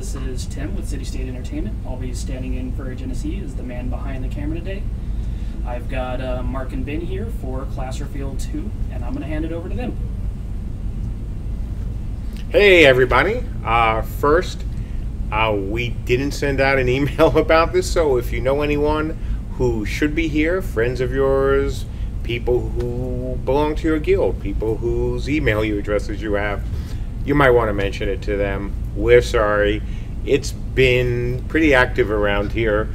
This is Tim with City State Entertainment. I'll be standing in for Genesee as the man behind the camera today. I've got Mark and Ben here for Class Reveal 2, and I'm going to hand it over to them. Hey everybody. First, we didn't send out an email about this, so if you know anyone who should be here, friends of yours, people who belong to your guild, people whose email addresses you have, you might want to mention it to them. We're sorry. It's been pretty active around here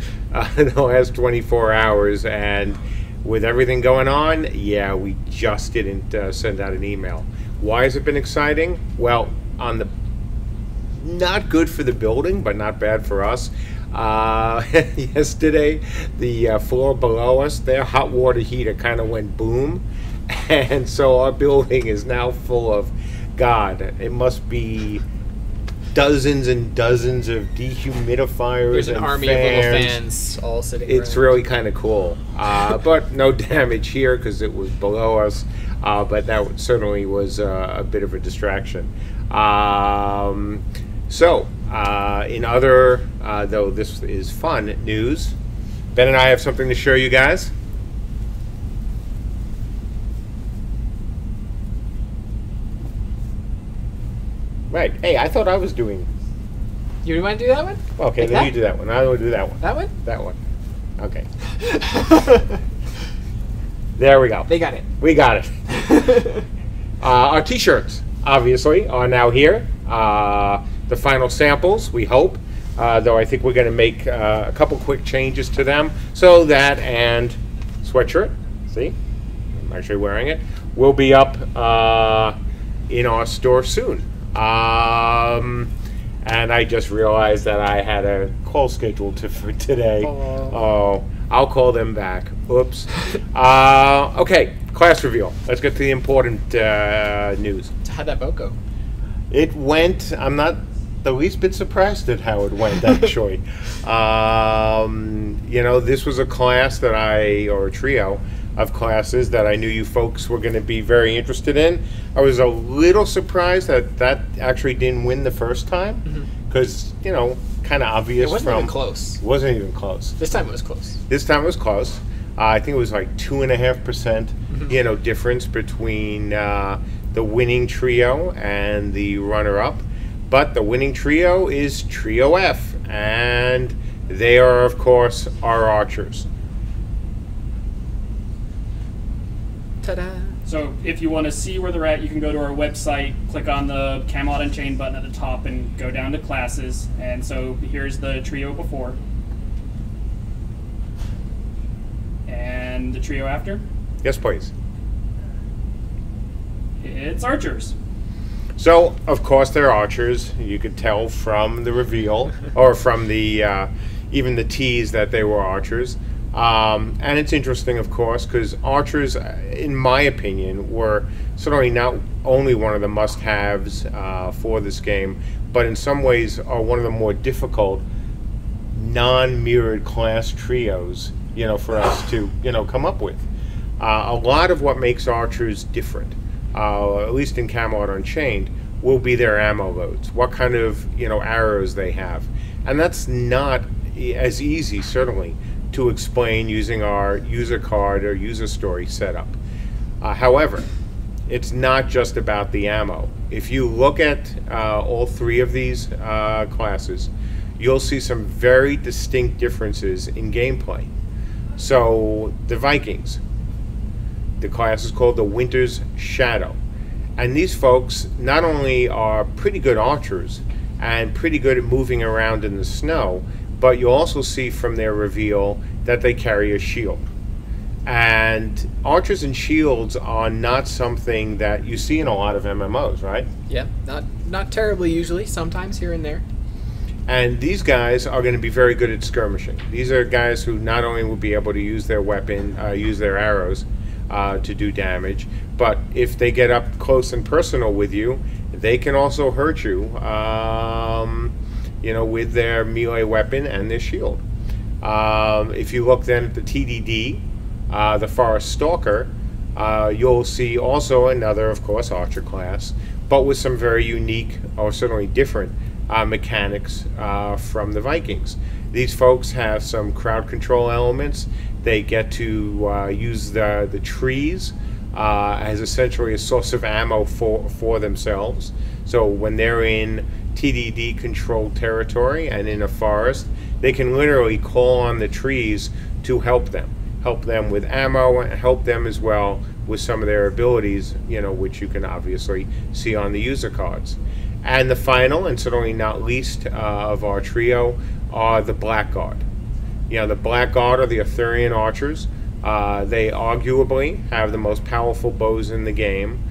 in the last 24 hours, and with everything going on, yeah, we just didn't send out an email. Why has it been exciting? Well, on the not good for the building, but not bad for us. Yesterday, the floor below us, their hot water heater kind of went boom, and so our building is now full of, God, it must be dozens and dozens of dehumidifiers. There's an and army fans. of little fans all sitting It's around. really kind of cool. But no damage here because it was below us. But that certainly was a bit of a distraction. In other, though this is fun news, Ben and I have something to show you guys. Right. Hey, I thought I was doing... You want to do that one? Okay, Like then that? you do that one. I will do that one. That one? That one. Okay. There we go. They got it. We got it. Our t-shirts, obviously, are now here. The final samples, we hope. Though I think we're going to make a couple quick changes to them. So that and sweatshirt, see? I'm actually wearing it. Will be up in our store soon. And I just realized that I had a call scheduled for today. Oh, I'll call them back. Oops. Okay, class reveal. Let's get to the important news. How'd that boat go? It went, I'm not the least bit surprised at how it went, actually. You know, this was a class that or a trio of classes that I knew you folks were going to be very interested in. I was a little surprised that actually didn't win the first time, because, you know, kind of obvious. It wasn't even close. It wasn't even close. This time it was close. This time it was close. I think it was like 2.5%, you know, difference between the winning trio and the runner-up. But the winning trio is Trio F, and they are, of course, our archers. Ta-da! So if you want to see where they're at, you can go to our website, click on the Camelot Unchained button at the top, and go down to classes. And so here's the trio before. And the trio after. Yes, please. It's archers. So, of course, they're archers. You could tell from the reveal, or from the even the tease, that they were archers. And it's interesting, of course, because archers, in my opinion, were certainly not only one of the must-haves for this game, but in some ways are one of the more difficult non-mirrored class trios, you know, for us to, you know, come up with. A lot of what makes archers different, at least in Camelot Unchained, will be their ammo loads, what kind of, you know, arrows they have. And that's not as easy, certainly, to explain using our user card or user story setup. However, it's not just about the ammo. If you look at all three of these classes, you'll see some very distinct differences in gameplay. So the Vikings, the class is called the Winter's Shadow. And these folks not only are pretty good archers and pretty good at moving around in the snow, but you also see from their reveal that they carry a shield. And archers and shields are not something that you see in a lot of MMOs, right? Yeah, not terribly usually, sometimes here and there. And these guys are going to be very good at skirmishing. These are guys who not only will be able to use their weapon, use their arrows to do damage, but if they get up close and personal with you, they can also hurt you, you know, with their melee weapon and their shield. If you look then at the TDD, the Forest Stalker, you'll see also another, of course, archer class, but with some very unique, or certainly different, mechanics from the Vikings. These folks have some crowd control elements. They get to use the trees as essentially a source of ammo for themselves. So when they're in TDD controlled territory and in a forest, they can literally call on the trees to help them with ammo, and help them as well with some of their abilities, which you can obviously see on the user cards. And the final, and certainly not least of our trio, are the Blackguard. The Blackguard are the Arthurian archers. They arguably have the most powerful bows in the game.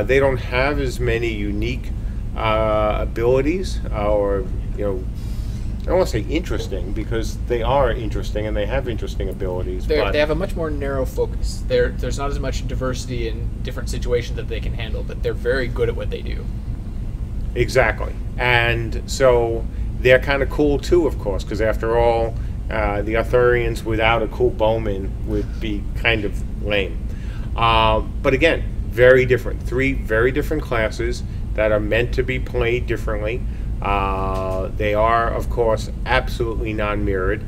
They don't have as many unique abilities, or I don't want to say interesting, because they are interesting and they have interesting abilities. They have a much more narrow focus. There's not as much diversity in different situations that they can handle, but they're very good at what they do. Exactly. And so they're kind of cool too, of course, because after all, the Arthurians without a cool bowman would be kind of lame. But again, very different. 3 very different classes that are meant to be played differently. They are, of course, absolutely non-mirrored.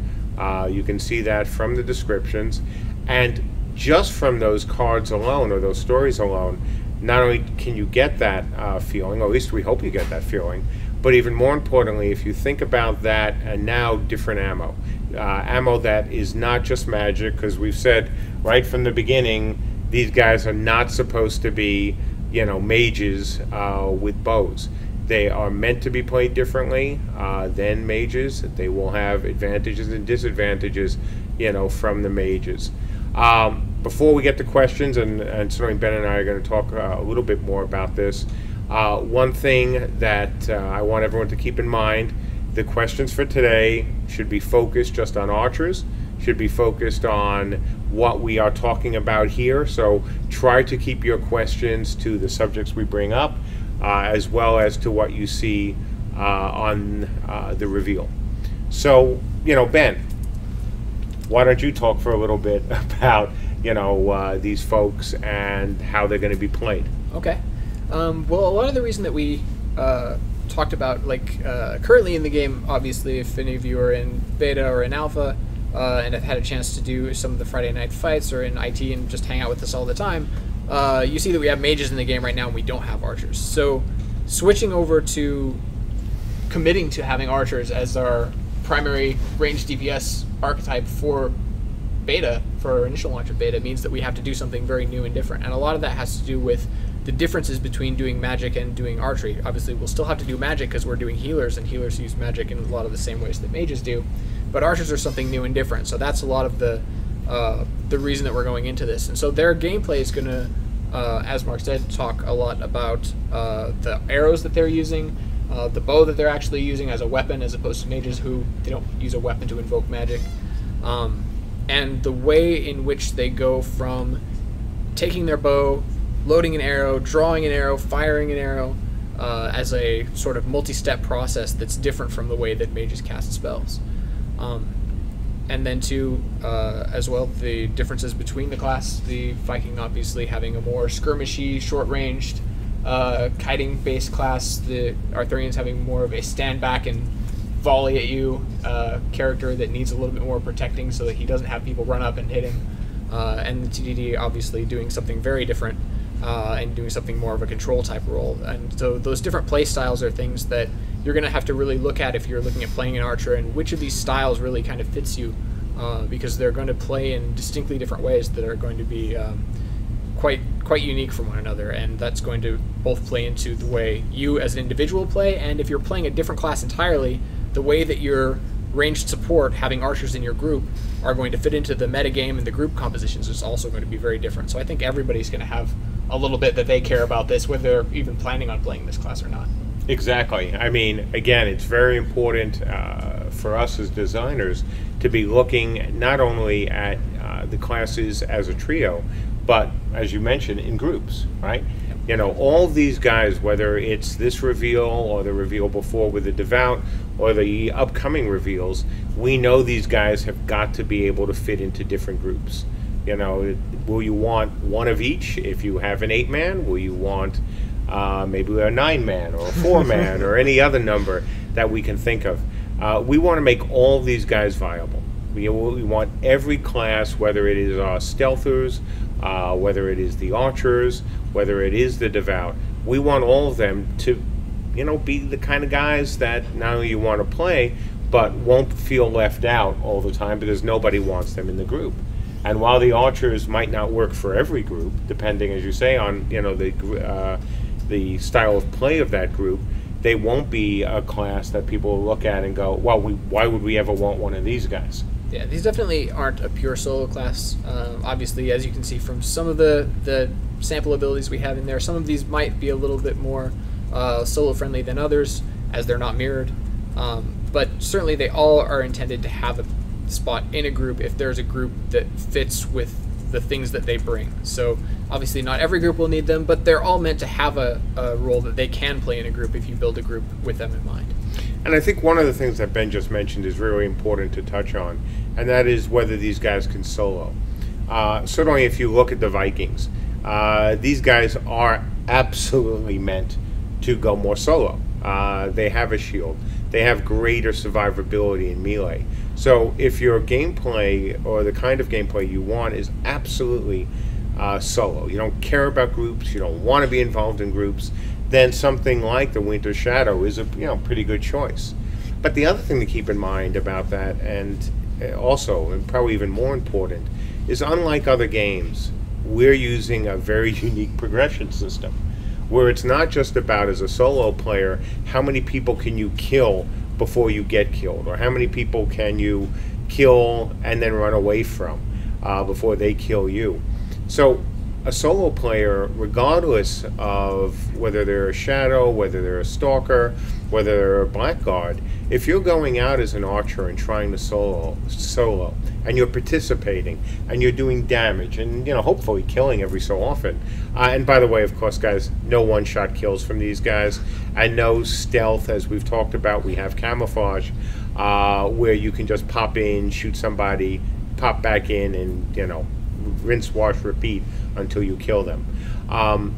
You can see that from the descriptions. And just from those cards alone, or those stories alone, not only can you get that feeling, or at least we hope you get that feeling, but even more importantly, if you think about that and now different ammo. Ammo that is not just magic, because we've said right from the beginning, these guys are not supposed to be, mages with bows. They are meant to be played differently than mages. They will have advantages and disadvantages, from the mages. Before we get to questions, and certainly Ben and I are going to talk a little bit more about this, one thing that I want everyone to keep in mind, the questions for today should be focused just on archers, should be focused on what we are talking about here. So try to keep your questions to the subjects we bring up, as well as to what you see on the reveal. So, Ben, why don't you talk for a little bit about, these folks and how they're going to be played? Okay. Well, a lot of the reason that we talked about, currently in the game, obviously, if any of you are in beta or in alpha, and have had a chance to do some of the Friday night fights or in IT and just hang out with us all the time, you see that we have mages in the game right now and we don't have archers. So switching over to committing to having archers as our primary ranged DPS archetype for beta, for our initial launch of beta, means that we have to do something very new and different. And a lot of that has to do with the differences between doing magic and doing archery. Obviously, we'll still have to do magic because we're doing healers, and healers use magic in a lot of the same ways that mages do. But archers are something new and different. So that's a lot of the reason that we're going into this. And so their gameplay is going to, as Mark said, talk a lot about the arrows that they're using, the bow that they're actually using as a weapon, as opposed to mages who they don't use a weapon to invoke magic, and the way in which they go from taking their bow, loading an arrow, drawing an arrow, firing an arrow, as a sort of multi-step process that's different from the way that mages cast spells. And then as well, the differences between the class, the Viking obviously having a more skirmishy, short-ranged, kiting-based class, the Arthurians having more of a stand back and volley at you character that needs a little bit more protecting so that he doesn't have people run up and hit him, and the TDD obviously doing something very different and doing something more of a control type role. And so those different play styles are things that you're going to have to really look at if you're looking at playing an archer, and which of these styles really kind of fits you, because they're going to play in distinctly different ways that are going to be quite unique from one another, and that's going to both play into the way you as an individual play, and if you're playing a different class entirely, the way that your ranged support, having archers in your group, are going to fit into the metagame and the group compositions is also going to be very different. So I think everybody's going to have a little bit that they care about this, whether they're even planning on playing this class or not. Exactly. I mean, again, it's very important for us as designers to be looking not only at the classes as a trio, but, as you mentioned, in groups, right? You know, all these guys, whether it's this reveal or the reveal before with the Devout or the upcoming reveals, we know these guys have got to be able to fit into different groups. You know, will you want one of each if you have an 8-man? Will you want maybe a 9-man or a 4-man or any other number? that we can think of. We want to make all these guys viable. We want every class, whether it is our stealthers, whether it is the archers, whether it is the devout, we want all of them to, be the kind of guys that not only you want to play, but won't feel left out all the time because nobody wants them in the group. And while the archers might not work for every group, depending, as you say, on the style of play of that group, they won't be a class that people will look at and go, well, why would we ever want one of these guys? Yeah, these definitely aren't a pure solo class. Obviously, as you can see from some of the sample abilities we have in there, some of these might be a little bit more solo-friendly than others, as they're not mirrored. But certainly they all are intended to have a spot in a group if there's a group that fits with the things that they bring. So obviously not every group will need them, but they're all meant to have a role that they can play in a group if you build a group with them in mind. And I think one of the things that Ben just mentioned is really important to touch on, and that is whether these guys can solo. Certainly if you look at the Vikings, these guys are absolutely meant to go more solo. They have a shield. They have greater survivability in melee. So if your gameplay or the kind of gameplay you want is absolutely solo, you don't care about groups, you don't want to be involved in groups, then something like the Winter Shadow is a pretty good choice. But the other thing to keep in mind about that, and also, and probably even more important, is unlike other games, we're using a very unique progression system, where it's not just about, as a solo player, how many people can you kill before you get killed, or how many people can you kill and then run away from before they kill you. So a solo player, regardless of whether they're a shadow, whether they're a stalker, whether they're a blackguard, if you're going out as an archer and trying to solo, and you're participating, and you're doing damage, and hopefully killing every so often. And by the way, of course, guys, no one-shot kills from these guys, and no stealth, as we've talked about. We have camouflage, where you can just pop in, shoot somebody, pop back in, and rinse, wash, repeat until you kill them.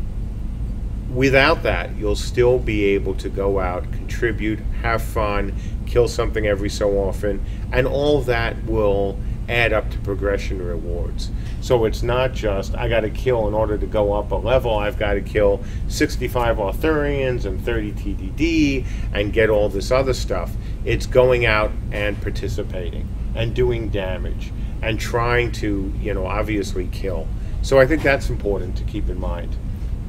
Without that, you'll still be able to go out, contribute, have fun, kill something every so often, and all that will add up to progression rewards. So it's not just, I got to kill in order to go up a level, I've got to kill 65 Arthurians and 30 TDD and get all this other stuff. It's going out and participating and doing damage and trying to, obviously kill. So I think that's important to keep in mind.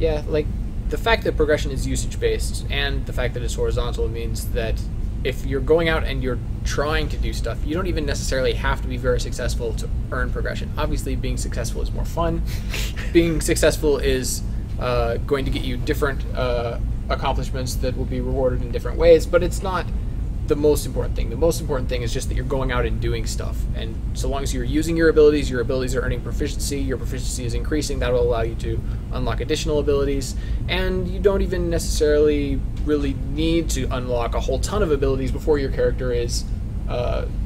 Yeah, like the fact that progression is usage-based and the fact that it's horizontal means that if you're going out and you're trying to do stuff, you don't even necessarily have to be very successful to earn progression. Obviously, being successful is more fun. Being successful is going to get you different accomplishments that will be rewarded in different ways, but it's not the most important thing. The most important thing is just that you're going out and doing stuff. And so long as you're using your abilities are earning proficiency, your proficiency is increasing, that will allow you to unlock additional abilities. And you don't even necessarily really need to unlock a whole ton of abilities before your character is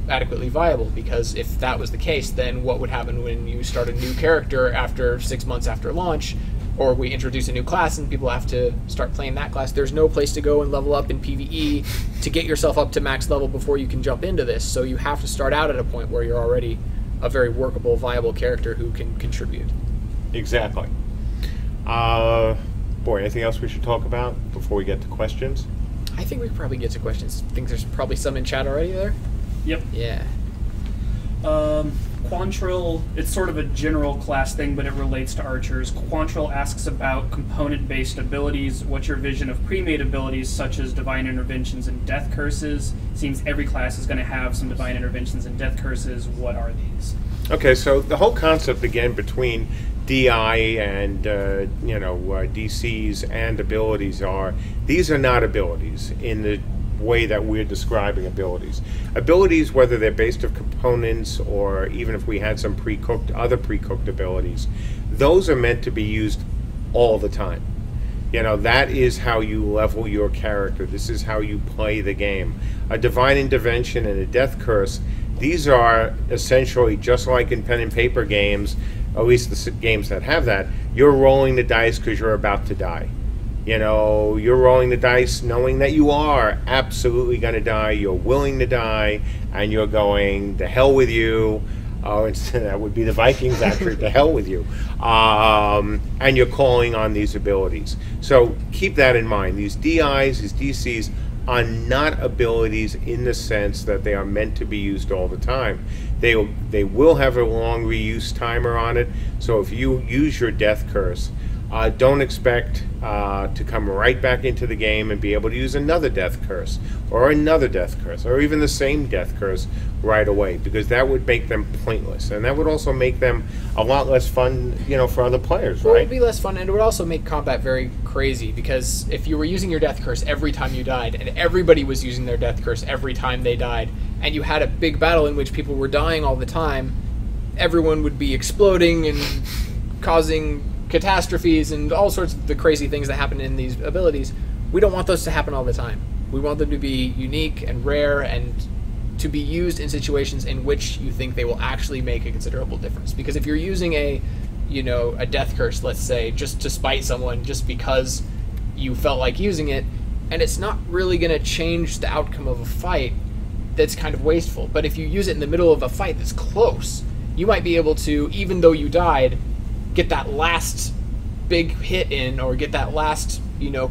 adequately viable, because if that was the case, then what would happen when you start a new character after 6 months after launch? Or we introduce a new class and people have to start playing that class. There's no place to go and level up in PvE to get yourself up to max level before you can jump into this. So you have to start out at a point where you're already a very workable, viable character who can contribute. Exactly. Anything else we should talk about before we get to questions? I think we could probably get to questions. I think there's probably some in chat already there. Yep. Yeah. Quantrill, it's sort of a general class thing, but it relates to archers. Quantrill asks about component-based abilities. What's your vision of pre-made abilities such as divine interventions and death curses? Seems every class is going to have some divine interventions and death curses. What are these? Okay, so the whole concept, again, between DI and DCs and abilities are, these are not abilities in the way that we're describing abilities. Abilities, whether they're based of components or even if we had some other pre-cooked abilities, those are meant to be used all the time. That is how you level your character. This is how you play the game. A divine intervention and a death curse, these are essentially just like in pen and paper games, at least the games that have that, you're rolling the dice because you're about to die. You know, you're rolling the dice knowing that you are absolutely going to die, you're willing to die, and you're going, to hell with you. Oh, that would be the Vikings, actually, to hell with you. And you're calling on these abilities. So keep that in mind. These DIs, these DCs, are not abilities in the sense that they are meant to be used all the time. They will have a long reuse timer on it. So if you use your Death Curse, don't expect to come right back into the game and be able to use another Death Curse or another Death Curse or even the same Death Curse right away, because that would make them pointless, and that would also make them a lot less fun, you know, for other players, right? Well, it would be less fun, and it would also make combat very crazy, because if you were using your Death Curse every time you died, and everybody was using their Death Curse every time they died, and you had a big battle in which people were dying all the time, everyone would be exploding and causing catastrophes and all sorts of the crazy things that happen in these abilities. We don't want those to happen all the time. We want them to be unique and rare and to be used in situations in which you think they will actually make a considerable difference. Because if you're using a Death Curse, let's say, just to spite someone just because you felt like using it, and it's not really going to change the outcome of a fight, that's kind of wasteful. But if you use it in the middle of a fight that's close, you might be able to, even though you died, get that last big hit in, or get that last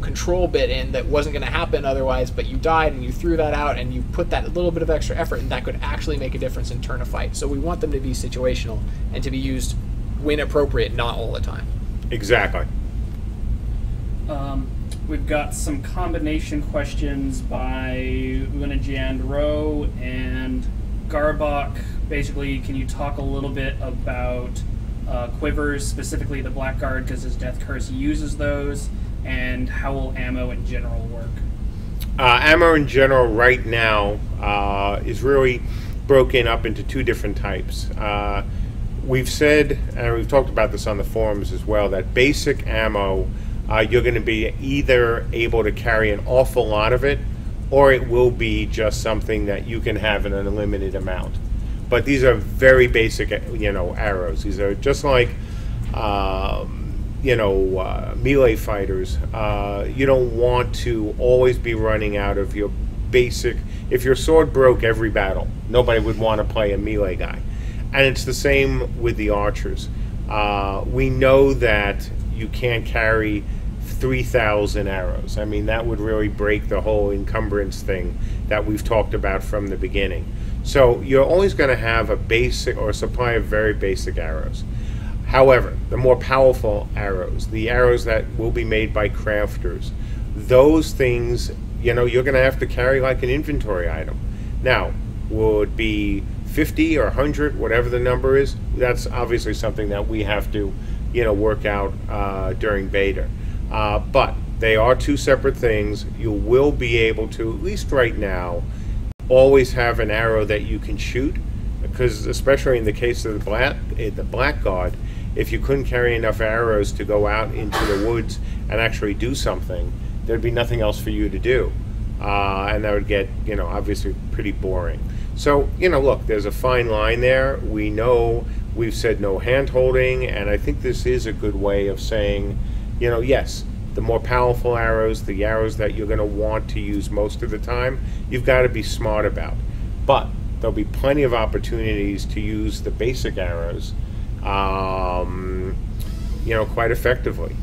control bit in that wasn't going to happen otherwise, but you died and you threw that out and you put that little bit of extra effort, and that could actually make a difference and turn a fight. So we want them to be situational and to be used when appropriate, not all the time. Exactly. We've got some combination questions by Unchained and Garbok. Basically, can you talk a little bit about quivers, specifically the Blackguard, because his Death Curse uses those, and how will ammo in general work? Ammo in general right now is really broken up into two different types. We've said, and we've talked about this on the forums as well, that basic ammo, you're going to be either able to carry an awful lot of it, or it will be just something that you can have in an unlimited amount. But these are very basic, arrows. These are just like, melee fighters. You don't want to always be running out of your basic. If your sword broke every battle, nobody would want to play a melee guy. And it's the same with the archers. We know that you can't carry 3,000 arrows. I mean, that would really break the whole encumbrance thing that we've talked about from the beginning. So you're always going to have a basic or a supply of very basic arrows. However, the more powerful arrows, the arrows that will be made by crafters, those things, you're going to have to carry like an inventory item. Now, will it be 50 or 100, whatever the number is? That's obviously something that we have to, work out during beta. But they are two separate things. You will be able to, at least right now, always have an arrow that you can shoot, because especially in the case of the Blackguard, if you couldn't carry enough arrows to go out into the woods and actually do something, there'd be nothing else for you to do, and that would get obviously pretty boring. So look, there's a fine line there. We know we've said no hand holding, and I think this is a good way of saying, yes, the more powerful arrows, the arrows that you're going to want to use most of the time, you've got to be smart about. But there'll be plenty of opportunities to use the basic arrows, quite effectively.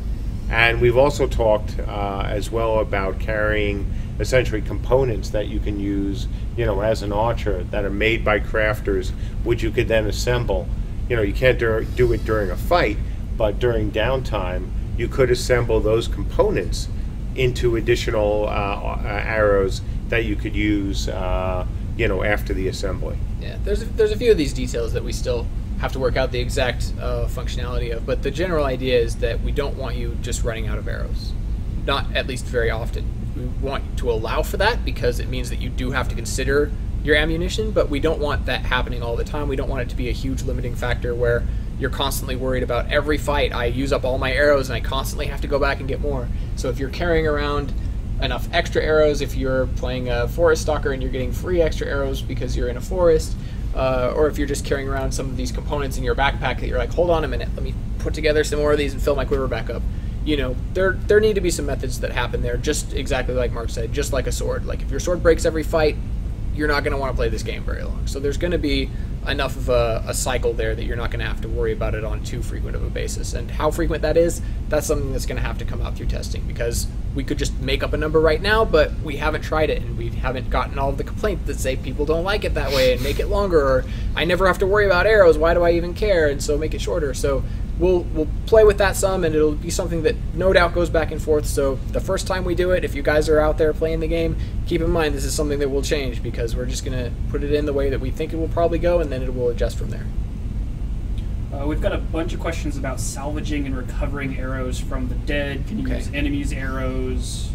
And we've also talked as well about carrying essentially components that you can use, as an archer, that are made by crafters, which you could then assemble. You can't do it during a fight, but during downtime, you could assemble those components into additional arrows that you could use, after the assembly. Yeah, there's a few of these details that we still have to work out the exact functionality of, but the general idea is that we don't want you just running out of arrows, not at least very often. We want to allow for that because it means that you do have to consider your ammunition, but we don't want that happening all the time. We don't want it to be a huge limiting factor where you're constantly worried about every fight I use up all my arrows and I constantly have to go back and get more. So if you're carrying around enough extra arrows, if you're playing a forest stalker and you're getting free extra arrows because you're in a forest, or if you're just carrying around some of these components in your backpack that you're like, hold on a minute, let me put together some more of these and fill my quiver back up. there need to be some methods that happen there, just exactly like Mark said, just like a sword. Like if your sword breaks every fight, you're not going to want to play this game very long. So there's going to be enough of a cycle there that you're not going to have to worry about it on too frequent of a basis. And how frequent that is, that's something that's going to have to come out through testing, because we could just make up a number right now, but we haven't tried it, and we haven't gotten all of the complaints that say people don't like it that way and make it longer, or I never have to worry about arrows, why do I even care, and so make it shorter. So we'll play with that some, and it'll be something that no doubt goes back and forth. So the first time we do it, if you guys are out there playing the game, keep in mind this is something that will change, because we're just going to put it in the way that we think it will probably go, and then it will adjust from there. We've got a bunch of questions about salvaging and recovering arrows from the dead. Can you use enemies' arrows?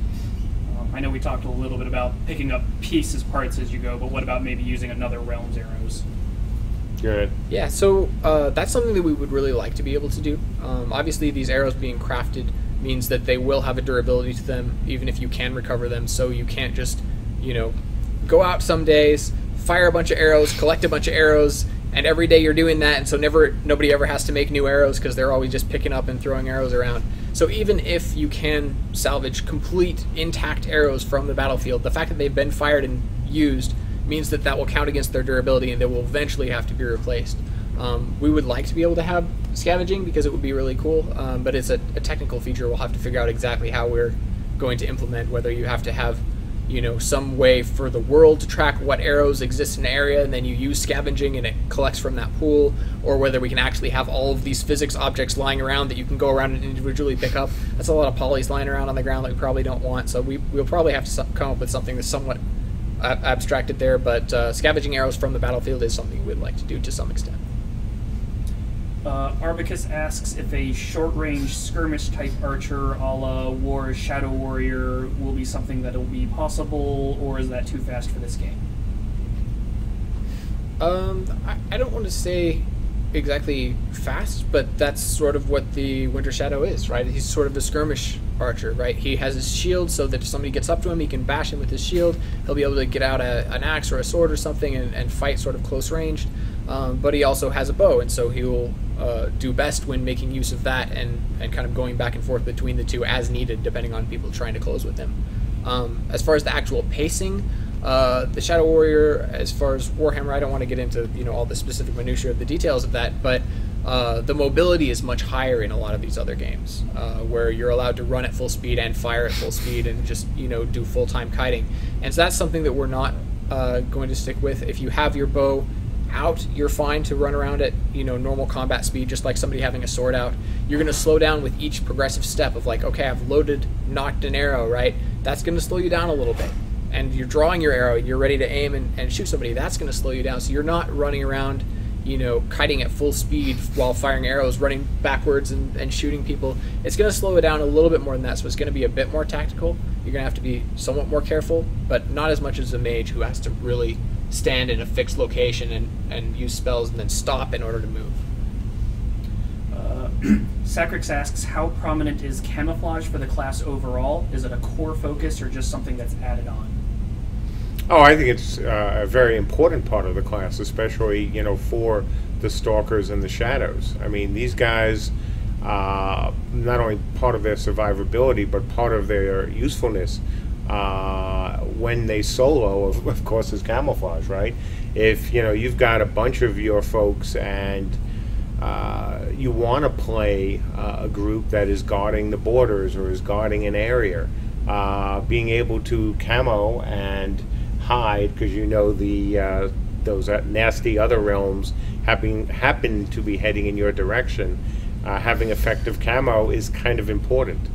I know we talked a little bit about picking up pieces, parts as you go, but what about maybe using another realm's arrows? Good. Yeah, so that's something that we would really like to be able to do. Obviously, these arrows being crafted means that they will have a durability to them, even if you can recover them. So you can't just, go out some days, fire a bunch of arrows, collect a bunch of arrows, and every day you're doing that, and so nobody ever has to make new arrows because they're always just picking up and throwing arrows around. So even if you can salvage complete intact arrows from the battlefield, the fact that they've been fired and used means that that will count against their durability, and they will eventually have to be replaced. We would like to be able to have scavenging because it would be really cool, but it's a technical feature we'll have to figure out exactly how we're going to implement, whether you have to have some way for the world to track what arrows exist in an area, and then you use scavenging and it collects from that pool, or whether we can actually have all of these physics objects lying around that you can go around and individually pick up. That's a lot of polys lying around on the ground that we probably don't want, so we'll probably have to come up with something that's somewhat abstracted there, but scavenging arrows from the battlefield is something we'd like to do to some extent. Arbicus asks if a short-range skirmish-type archer a la War's Shadow Warrior will be something that will be possible, or is that too fast for this game? I don't want to say exactly fast, but that's sort of what the Winter Shadow is, right? He's sort of the skirmish archer, right? He has his shield so that if somebody gets up to him, he can bash him with his shield. He'll be able to get out an axe or a sword or something and fight sort of close range. But he also has a bow, and so he will do best when making use of that and kind of going back and forth between the two as needed, depending on people trying to close with him. As far as the actual pacing, the Shadow Warrior, as far as Warhammer, I don't want to get into all the specific minutiae of the details of that, but the mobility is much higher in a lot of these other games, where you're allowed to run at full speed and fire at full speed and just do full-time kiting. And so that's something that we're not going to stick with. If you have your bow out, you're fine to run around at normal combat speed, just like somebody having a sword out. You're going to slow down with each progressive step of like, okay, I've loaded, knocked an arrow, right? That's going to slow you down a little bit. And you're drawing your arrow, you're ready to aim and shoot somebody. That's going to slow you down. So you're not running around, kiting at full speed while firing arrows, running backwards and shooting people. It's going to slow it down a little bit more than that. So it's going to be a bit more tactical. You're going to have to be somewhat more careful, but not as much as a mage who has to really stand in a fixed location and use spells and then stop in order to move. Sacrix asks, how prominent is camouflage for the class overall? Is it a core focus or just something that's added on? Oh, I think it's a very important part of the class, especially, for the Stalkers and the Shadows. I mean, these guys, not only part of their survivability, but part of their usefulness when they solo, of course, is camouflage, right? If, you've got a bunch of your folks and you want to play a group that is guarding the borders or is guarding an area, being able to camo and hide because the those nasty other realms happen to be heading in your direction, having effective camo is kind of important.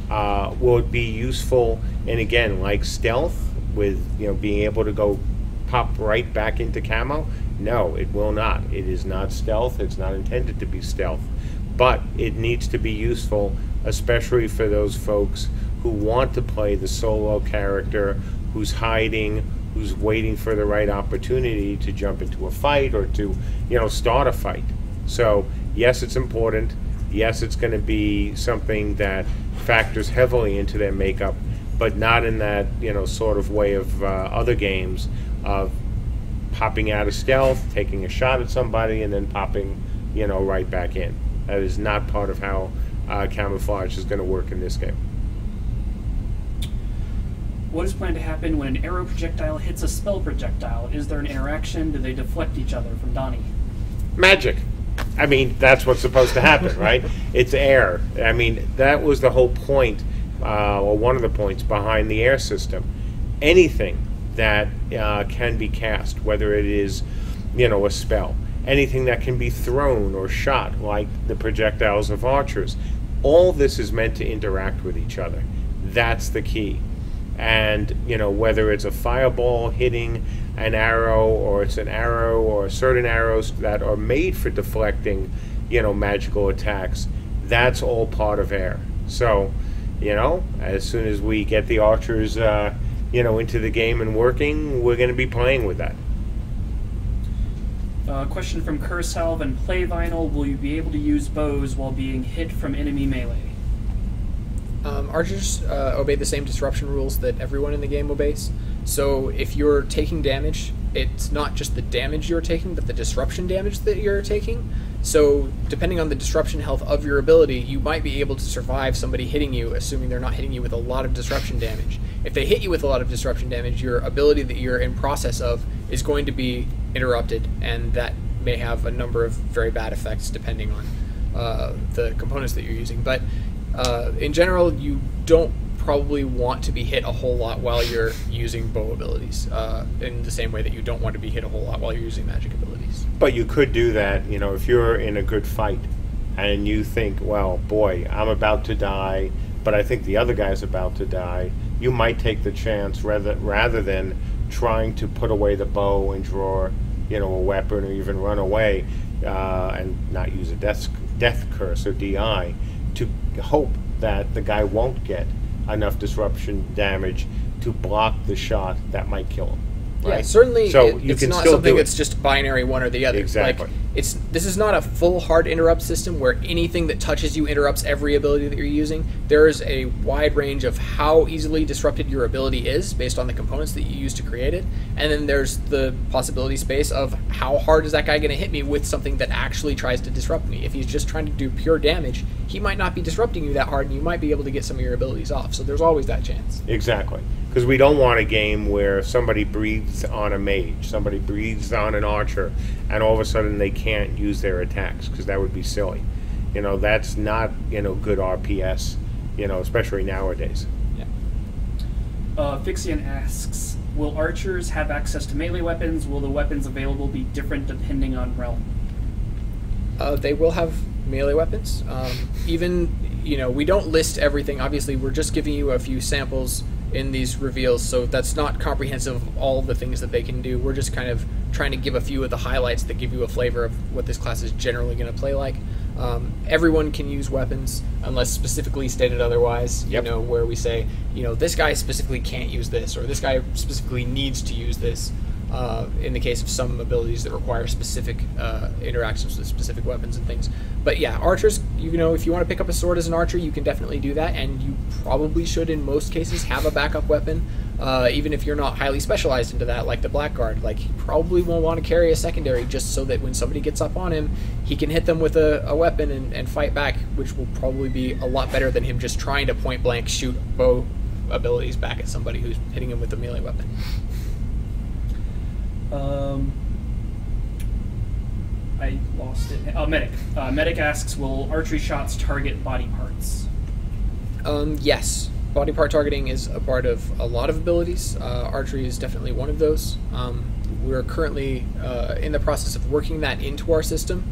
Will it be useful, and again, like stealth, with being able to go pop right back into camo? No, it will not. It is not stealth. It's not intended to be stealth, but it needs to be useful, especially for those folks who want to play the solo character, who's hiding, who's waiting for the right opportunity to jump into a fight or to start a fight. So yes, it's important. Yes, it's going to be something that factors heavily into their makeup, but not in that sort of way of other games of popping out of stealth, taking a shot at somebody, and then popping right back in. That is not part of how camouflage is going to work in this game. What is planned to happen when an arrow projectile hits a spell projectile? Is there an interaction? Do they deflect each other? From Donnie. Magic. I mean, that's what's supposed to happen, right? It's air. I mean, that was the whole point, or one of the points behind the air system. Anything that can be cast, whether it is, a spell, anything that can be thrown or shot, like the projectiles of archers, all this is meant to interact with each other. That's the key. And, whether it's a fireball hitting an arrow, or it's an arrow, or certain arrows that are made for deflecting, magical attacks, that's all part of air. So, as soon as we get the archers, into the game and working, we're going to be playing with that. Question from Cursalv and Play Vinyl: will you be able to use bows while being hit from enemy melee? Archers obey the same disruption rules that everyone in the game obeys. So if you're taking damage, it's not just the damage you're taking, but the disruption damage that you're taking. So depending on the disruption health of your ability, you might be able to survive somebody hitting you, assuming they're not hitting you with a lot of disruption damage. If they hit you with a lot of disruption damage, your ability that you're in process of is going to be interrupted, and that may have a number of very bad effects depending on the components that you're using. But in general, you don't probably want to be hit a whole lot while you're using bow abilities, in the same way that you don't want to be hit a whole lot while you're using magic abilities. But you could do that, if you're in a good fight and you think, well, boy, I'm about to die, but I think the other guy's about to die, you might take the chance rather than trying to put away the bow and draw, a weapon, or even run away and not use a death curse or DI, to hope that the guy won't get enough disruption damage to block the shot that might kill him. Right? Yeah, certainly. So it's not something that's just binary one or the other. Exactly. This is not a full hard interrupt system where anything that touches you interrupts every ability that you're using. There is a wide range of how easily disrupted your ability is based on the components that you use to create it, and then there's the possibility space of how hard is that guy going to hit me with something that actually tries to disrupt me. If he's just trying to do pure damage, he might not be disrupting you that hard, and you might be able to get some of your abilities off. So there's always that chance. Exactly. Because we don't want a game where somebody breathes on a mage, somebody breathes on an archer, and all of a sudden they can't use their attacks, because that would be silly. That's not, good RPS, especially nowadays. Yeah. Fixian asks, will archers have access to melee weapons? Will the weapons available be different depending on realm? They will have melee weapons. We don't list everything. Obviously, we're just giving you a few samples in these reveals, so that's not comprehensive of all the things that they can do. We're just kind of trying to give a few of the highlights that give you a flavor of what this class is generally going to play like. Everyone can use weapons unless specifically stated otherwise. Yep. Where we say, this guy specifically can't use this, or this guy specifically needs to use this. In the case of some abilities that require specific interactions with specific weapons and things. But yeah, archers, if you want to pick up a sword as an archer, you can definitely do that, and you probably should in most cases have a backup weapon, even if you're not highly specialized into that, like the Blackguard. Like, you probably won't want to carry a secondary just so that when somebody gets up on him, he can hit them with a weapon and fight back, which will probably be a lot better than him just trying to point blank shoot bow abilities back at somebody who's hitting him with a melee weapon. I lost it. Medic. Medic asks, will archery shots target body parts? Yes. Body part targeting is a part of a lot of abilities. Archery is definitely one of those. We're currently in the process of working that into our system.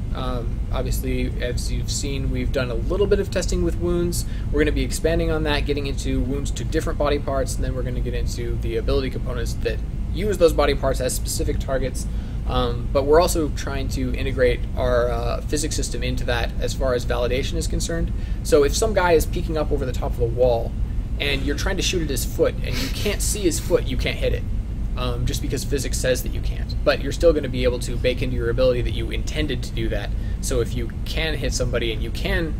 Obviously, as you've seen, we've done a little bit of testing with wounds. We're going to be expanding on that, getting into wounds to different body parts, and then we're going to get into the ability components that use those body parts as specific targets. But we're also trying to integrate our physics system into that as far as validation is concerned. So if some guy is peeking up over the top of the wall and you're trying to shoot at his foot and you can't see his foot, you can't hit it, just because physics says that you can't. But you're still going to be able to bake into your ability that you intended to do that. So if you can hit somebody and you can,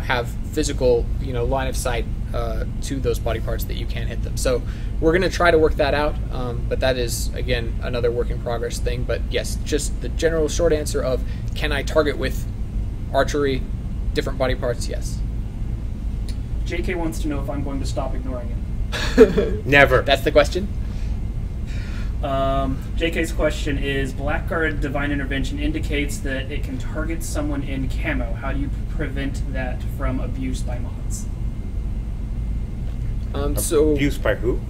have physical, line of sight to those body parts, that you can hit them. So we're going to try to work that out, but that is, again, another work in progress thing. But yes, just the general short answer of, can I target with archery different body parts? Yes. JK wants to know if I'm going to stop ignoring him. Never. That's the question? JK's question is, Blackguard Divine Intervention indicates that it can target someone in camo. How do you prevent that from abuse by mods? So Abuse by who?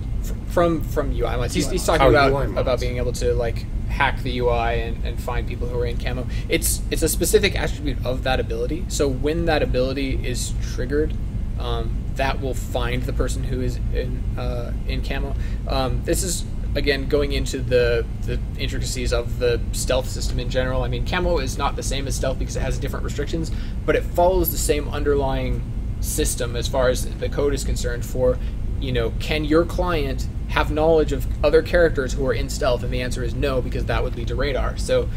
from UI mods. He's talking about being able to like hack the UI and find people who are in camo. It's a specific attribute of that ability. So when that ability is triggered, that will find the person who is in camo. This is again going into the intricacies of the stealth system in general. I mean, camo is not the same as stealth because it has different restrictions, but it follows the same underlying system as far as the code is concerned for, can your client have knowledge of other characters who are in stealth? And the answer is no, because that would lead to radar. So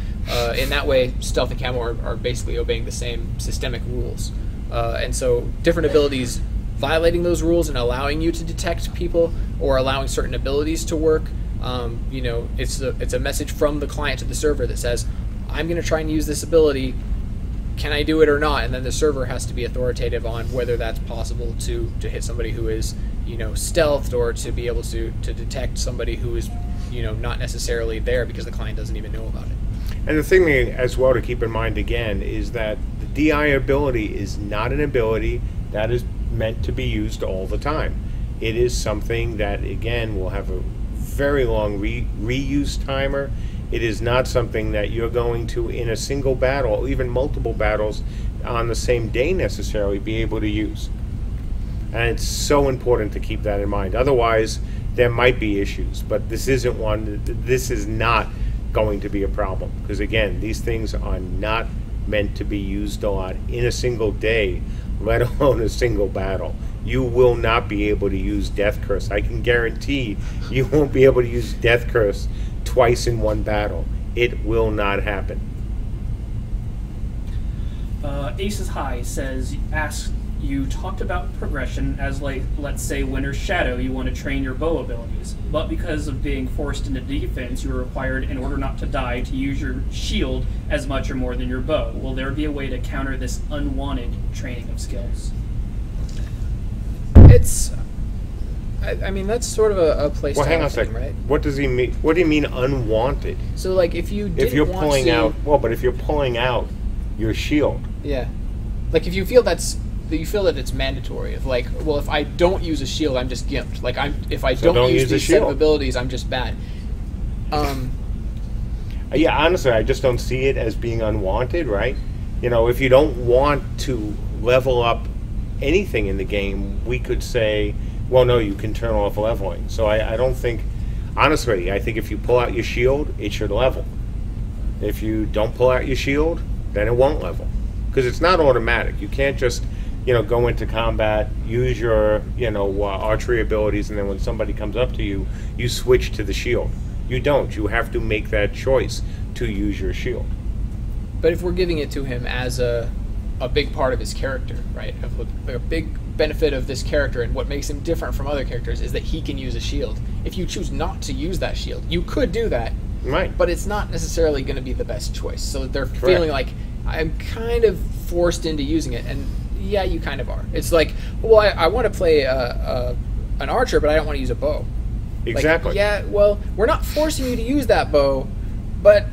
in that way, stealth and camo are basically obeying the same systemic rules. And so different abilities violating those rules and allowing you to detect people or allowing certain abilities to work, it's a message from the client to the server that says, I'm going to try and use this ability. Can I do it or not? And then the server has to be authoritative on whether that's possible to hit somebody who is, stealthed, or to be able to detect somebody who is, not necessarily there because the client doesn't even know about it. And the thing as well to keep in mind again is that the DI ability is not an ability that is meant to be used all the time. It is something that, again, will have a very long reuse timer. It is not something that you're going to, in a single battle, or even multiple battles on the same day necessarily, be able to use. And it's so important to keep that in mind. Otherwise, there might be issues, but this isn't one. This is not going to be a problem, because again, these things are not meant to be used a lot in a single day, let alone a single battle. You will not be able to use Death Curse. I can guarantee you won't be able to use Death Curse twice in one battle. It will not happen. Aces High asks, you talked about progression as, like, let's say Winter's Shadow, you want to train your bow abilities, but because of being forced into defense, you are required, in order not to die, to use your shield as much or more than your bow. Will there be a way to counter this unwanted training of skills? I mean, that's sort of a playstyle Well, hang on a thing, second. right? What does he mean? What do you mean unwanted? So, like, if you're pulling out, but if you're pulling out your shield, yeah, like if you feel that it's mandatory, of like, well, if I don't use a shield, I'm just gimped. Like, if I don't use these set of abilities, I'm just bad. Yeah, honestly, I just don't see it as being unwanted, right? If you don't want to level up anything in the game, we could say, well, no, you can turn off leveling. So I don't think, honestly, I think if you pull out your shield, it should level. If you don't pull out your shield, then it won't level. Because it's not automatic. You can't just, go into combat, use your, archery abilities, and then when somebody comes up to you, you switch to the shield. You don't. You have to make that choice to use your shield. But if we're giving it to him as a big part of his character, right? A big benefit of this character and what makes him different from other characters is that he can use a shield. If you choose not to use that shield, you could do that, right? But it's not necessarily going to be the best choice. So they're Correct. Feeling like, I'm kind of forced into using it, and yeah, you kind of are. It's like, well, I want to play an archer, but I don't want to use a bow. Exactly. Like, yeah, well, we're not forcing you to use that bow, but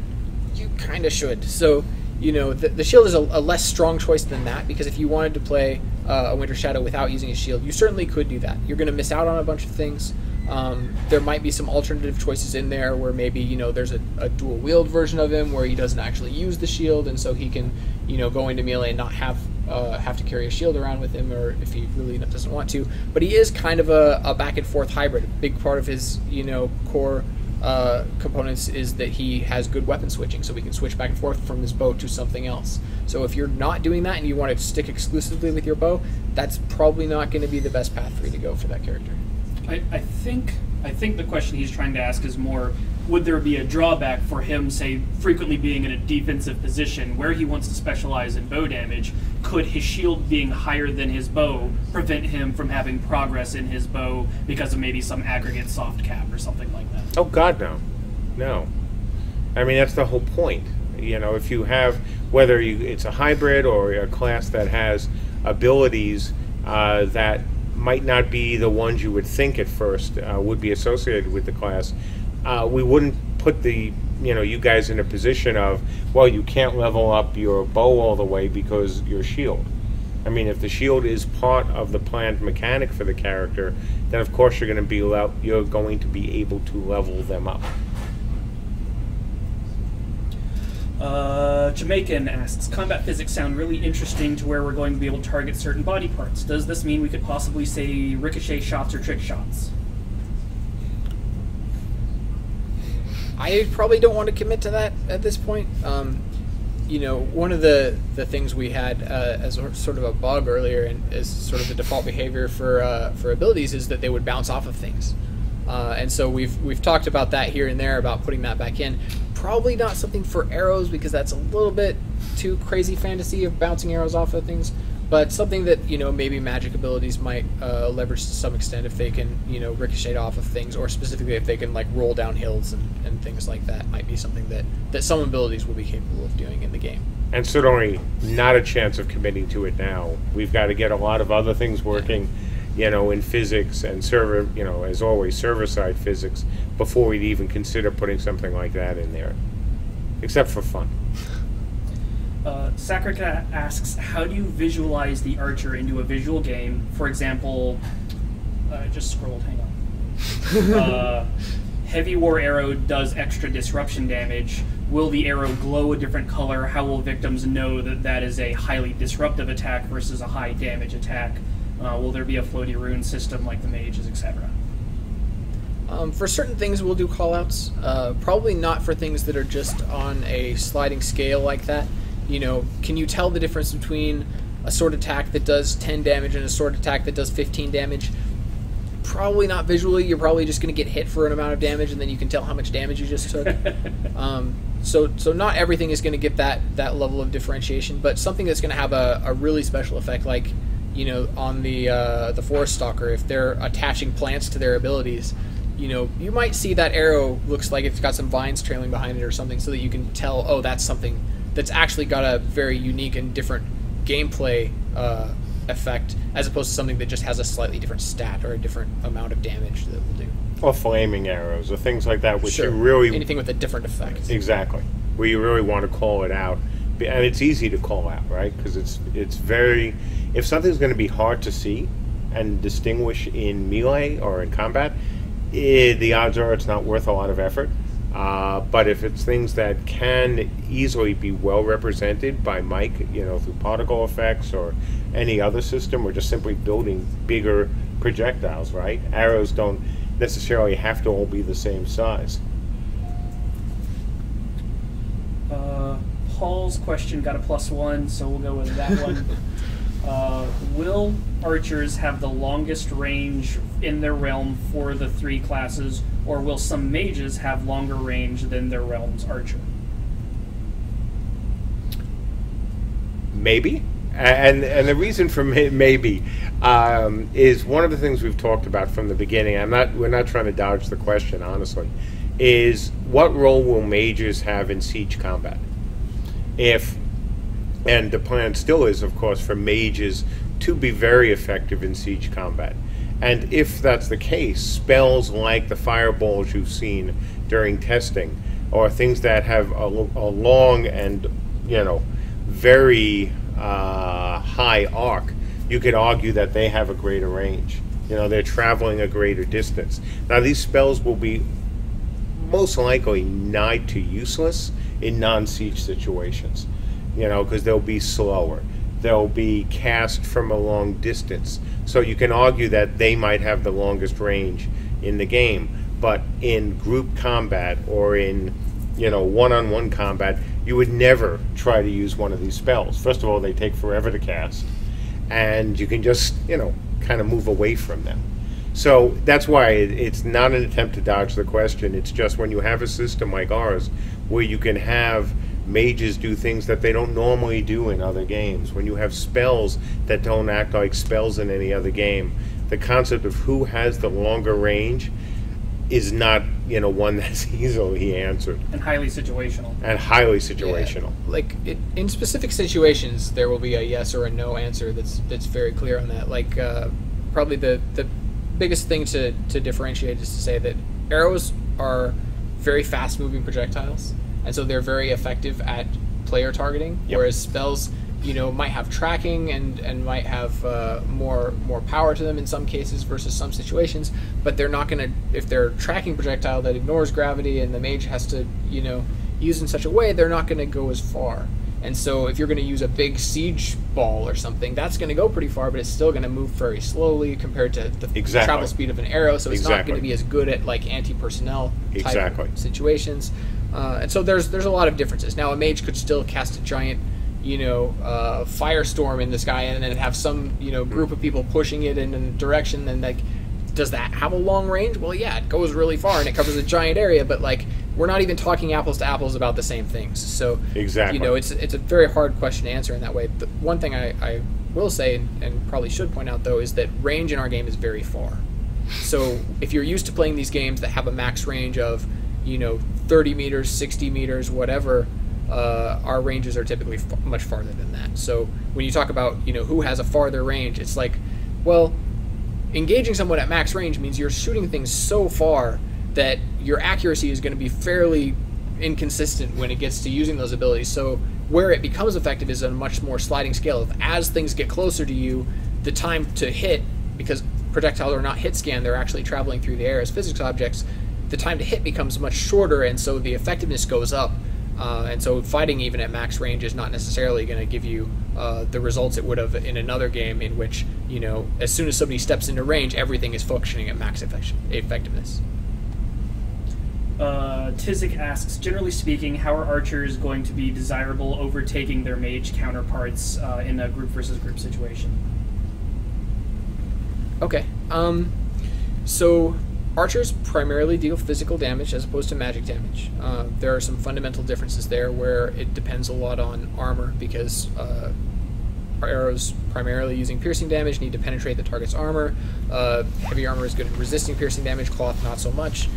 you kind of should. So, the shield is a less strong choice than that, because if you wanted to play a Winter Shadow without using a shield, you certainly could do that. You're going to miss out on a bunch of things. There might be some alternative choices in there where maybe, there's a dual wield version of him where he doesn't actually use the shield, and so he can, go into melee and not have to carry a shield around with him, or if he really doesn't want to. But he is kind of a back and forth hybrid. A big part of his, core components is that he has good weapon switching, so we can switch back and forth from his bow to something else. So if you're not doing that and you want to stick exclusively with your bow, that's probably not going to be the best path for you to go for that character. I think the question he's trying to ask is more, would there be a drawback for him, say, frequently being in a defensive position where he wants to specialize in bow damage? Could his shield being higher than his bow prevent him from having progress in his bow because of maybe some aggregate soft cap or something like that? Oh, God, no. No. I mean, that's the whole point. If you have, whether it's a hybrid or a class that has abilities that might not be the ones you would think at first would be associated with the class, we wouldn't put you guys in a position of, well, you can't level up your bow all the way because your shield. I mean, if the shield is part of the planned mechanic for the character, then of course you're going to be able to level them up. Jamaican asks, combat physics sound really interesting to where we're going to be able to target certain body parts. Does this mean we could possibly say ricochet shots or trick shots? I probably don't want to commit to that at this point. One of the things we had as sort of a bug earlier, and as sort of the default behavior for abilities, is that they would bounce off of things. And so we've talked about that here and there, about putting that back in. Probably not something for arrows, because that's a little bit too crazy fantasy of bouncing arrows off of things, but something that maybe magic abilities might leverage to some extent if they can ricochet off of things, or specifically if they can like roll down hills and things like that, might be something that some abilities will be capable of doing in the game. And certainly not a chance of committing to it now. We've got to get a lot of other things working, in physics and server, as always, server-side physics, before we'd even consider putting something like that in there, except for fun. Sakrika asks, how do you visualize the Archer into a visual game? For example, I just scrolled, hang on. Heavy War Arrow does extra disruption damage. Will the arrow glow a different color? How will victims know that that is a highly disruptive attack versus a high damage attack? Will there be a floaty rune system like the mages, etc.? For certain things, we'll do callouts. Probably not for things that are just on a sliding scale like that. Can you tell the difference between a sword attack that does 10 damage and a sword attack that does 15 damage? Probably not visually. You're probably just going to get hit for an amount of damage, and then you can tell how much damage you just took. So not everything is going to get that level of differentiation, but something that's going to have a really special effect, like on the Forest Stalker, if they're attaching plants to their abilities, you might see that arrow looks like it's got some vines trailing behind it or something, so that you can tell, oh, that's something that's actually got a very unique and different gameplay effect, as opposed to something that just has a slightly different stat or a different amount of damage that it will do. Or flaming arrows or things like that, which sure. you really... anything with a different effect. Exactly. Where you really want to call it out. And it's easy to call out, right? Because it's very... If something's going to be hard to see and distinguish in melee or in combat, the odds are it's not worth a lot of effort. But if it's things that can easily be well represented by Mike, through particle effects or any other system, or just simply building bigger projectiles, right? Arrows don't necessarily have to all be the same size. Paul's question got a +1, so we'll go with that one. Will archers have the longest range in their realm for the 3 classes, or will some mages have longer range than their realm's archer? Maybe. And the reason for maybe is one of the things we've talked about from the beginning. We're not trying to dodge the question, honestly. Is what role will mages have in siege combat? And the plan still is, of course, for mages to be very effective in siege combat. And if that's the case, spells like the fireballs you've seen during testing, or things that have a long and very high arc, you could argue that they have a greater range. They're traveling a greater distance. Now, these spells will be most likely nigh to useless in non-siege situations, because they'll be slower. They'll be cast from a long distance. So you can argue that they might have the longest range in the game. But in group combat or in, one-on-one combat, you would never try to use one of these spells. First of all, they take forever to cast, and you can just, kind of move away from them. So that's why it's not an attempt to dodge the question. It's just when you have a system like ours where you can have mages do things that they don't normally do in other games, when you have spells that don't act like spells in any other game, the concept of who has the longer range is not, one that's easily answered. And highly situational. Yeah. Like, in specific situations, there will be a yes or a no answer that's very clear on that. Like, probably the biggest thing to differentiate is to say that arrows are very fast-moving projectiles, and so they're very effective at player targeting, whereas spells, might have tracking and might have more power to them in some cases versus some situations, but they're not going to, if they're a tracking projectile that ignores gravity and the mage has to, use in such a way, they're not going to go as far. And so if you're going to use a big siege ball or something, that's going to go pretty far, but it's still going to move very slowly compared to the travel speed of an arrow, so it's not going to be as good at like anti-personnel type situations. And so there's a lot of differences. Now a mage could still cast a giant firestorm in the sky and then have some group of people pushing it in a direction, and like, does that have a long range? Well, yeah, it goes really far and it covers a giant area, but like, we're not even talking apples to apples about the same things. So it's a very hard question to answer in that way. The one thing I will say, and probably should point out though, is that range in our game is very far. So if you're used to playing these games that have a max range of 30 meters, 60 meters, whatever, our ranges are typically much farther than that. So when you talk about who has a farther range, it's like, well, engaging someone at max range means you're shooting things so far that your accuracy is going to be fairly inconsistent when it gets to using those abilities. So where it becomes effective is on a much more sliding scale. As things get closer to you, the time to hit, because projectiles are not hit scan, they're actually traveling through the air as physics objects, the time to hit becomes much shorter, and so the effectiveness goes up. And so fighting even at max range is not necessarily going to give you the results it would have in another game in which, as soon as somebody steps into range, everything is functioning at max effectiveness. Tizik asks, generally speaking, how are archers going to be desirable overtaking their mage counterparts in a group versus group situation? Okay. So archers primarily deal physical damage as opposed to magic damage. There are some fundamental differences there where it depends a lot on armor, because arrows primarily using piercing damage need to penetrate the target's armor. Heavy armor is good at resisting piercing damage, cloth not so much.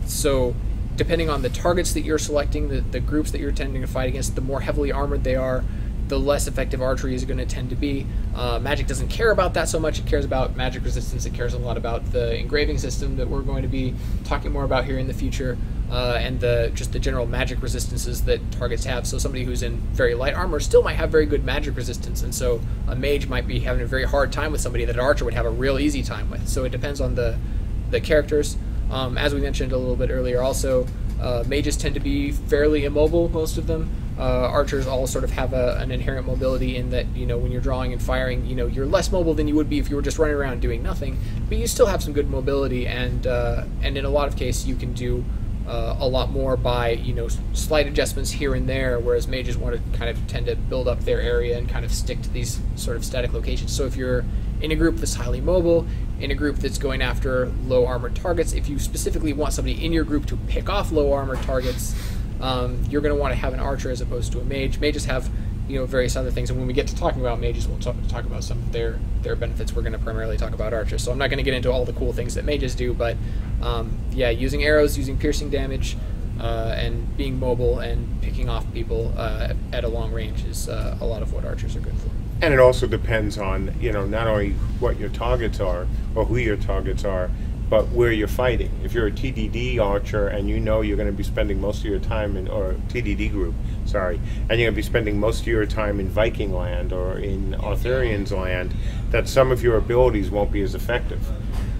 So depending on the targets that you're selecting, the groups that you're tending to fight against, the more heavily armored they are, the less effective archery is going to tend to be. Magic doesn't care about that so much. It cares about magic resistance. It cares a lot about the engraving system that we're going to be talking more about here in the future, and just the general magic resistances that targets have. So somebody who's in very light armor still might have very good magic resistance, and so a mage might be having a very hard time with somebody that an archer would have a real easy time with. So it depends on the characters. As we mentioned a little bit earlier also, mages tend to be fairly immobile, most of them. Archers all sort of have an inherent mobility in that, when you're drawing and firing, you're less mobile than you would be if you were just running around doing nothing, but you still have some good mobility, and in a lot of cases you can do a lot more by, slight adjustments here and there, whereas mages want to kind of tend to build up their area and kind of stick to these sort of static locations. So if you're in a group that's highly mobile, in a group that's going after low armored targets, if you specifically want somebody in your group to pick off low armored targets, you're going to want to have an archer as opposed to a mage. Mages have, various other things, and when we get to talking about mages, we'll talk about some of their benefits. We're going to primarily talk about archers, so I'm not going to get into all the cool things that mages do, but using arrows, using piercing damage, and being mobile and picking off people at a long range is a lot of what archers are good for. And it also depends on, not only what your targets are or who your targets are, but where you're fighting. If you're a TDD archer and you're going to be spending most of your time or TDD group, and you're going to be spending most of your time in Viking land or in Arthurian's land, that some of your abilities won't be as effective.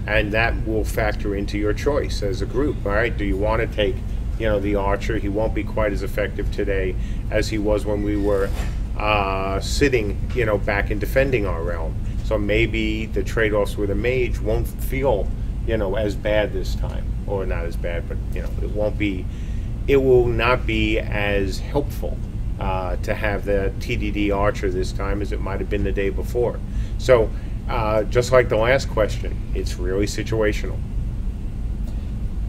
And that will factor into your choice as a group, all right? Do you want to take, the archer? He won't be quite as effective today as he was when we were sitting, back and defending our realm. So maybe the trade-offs with a mage won't feel, as bad this time, or not as bad, but it will not be as helpful to have the TDD archer this time as it might have been the day before. So just like the last question, it's really situational.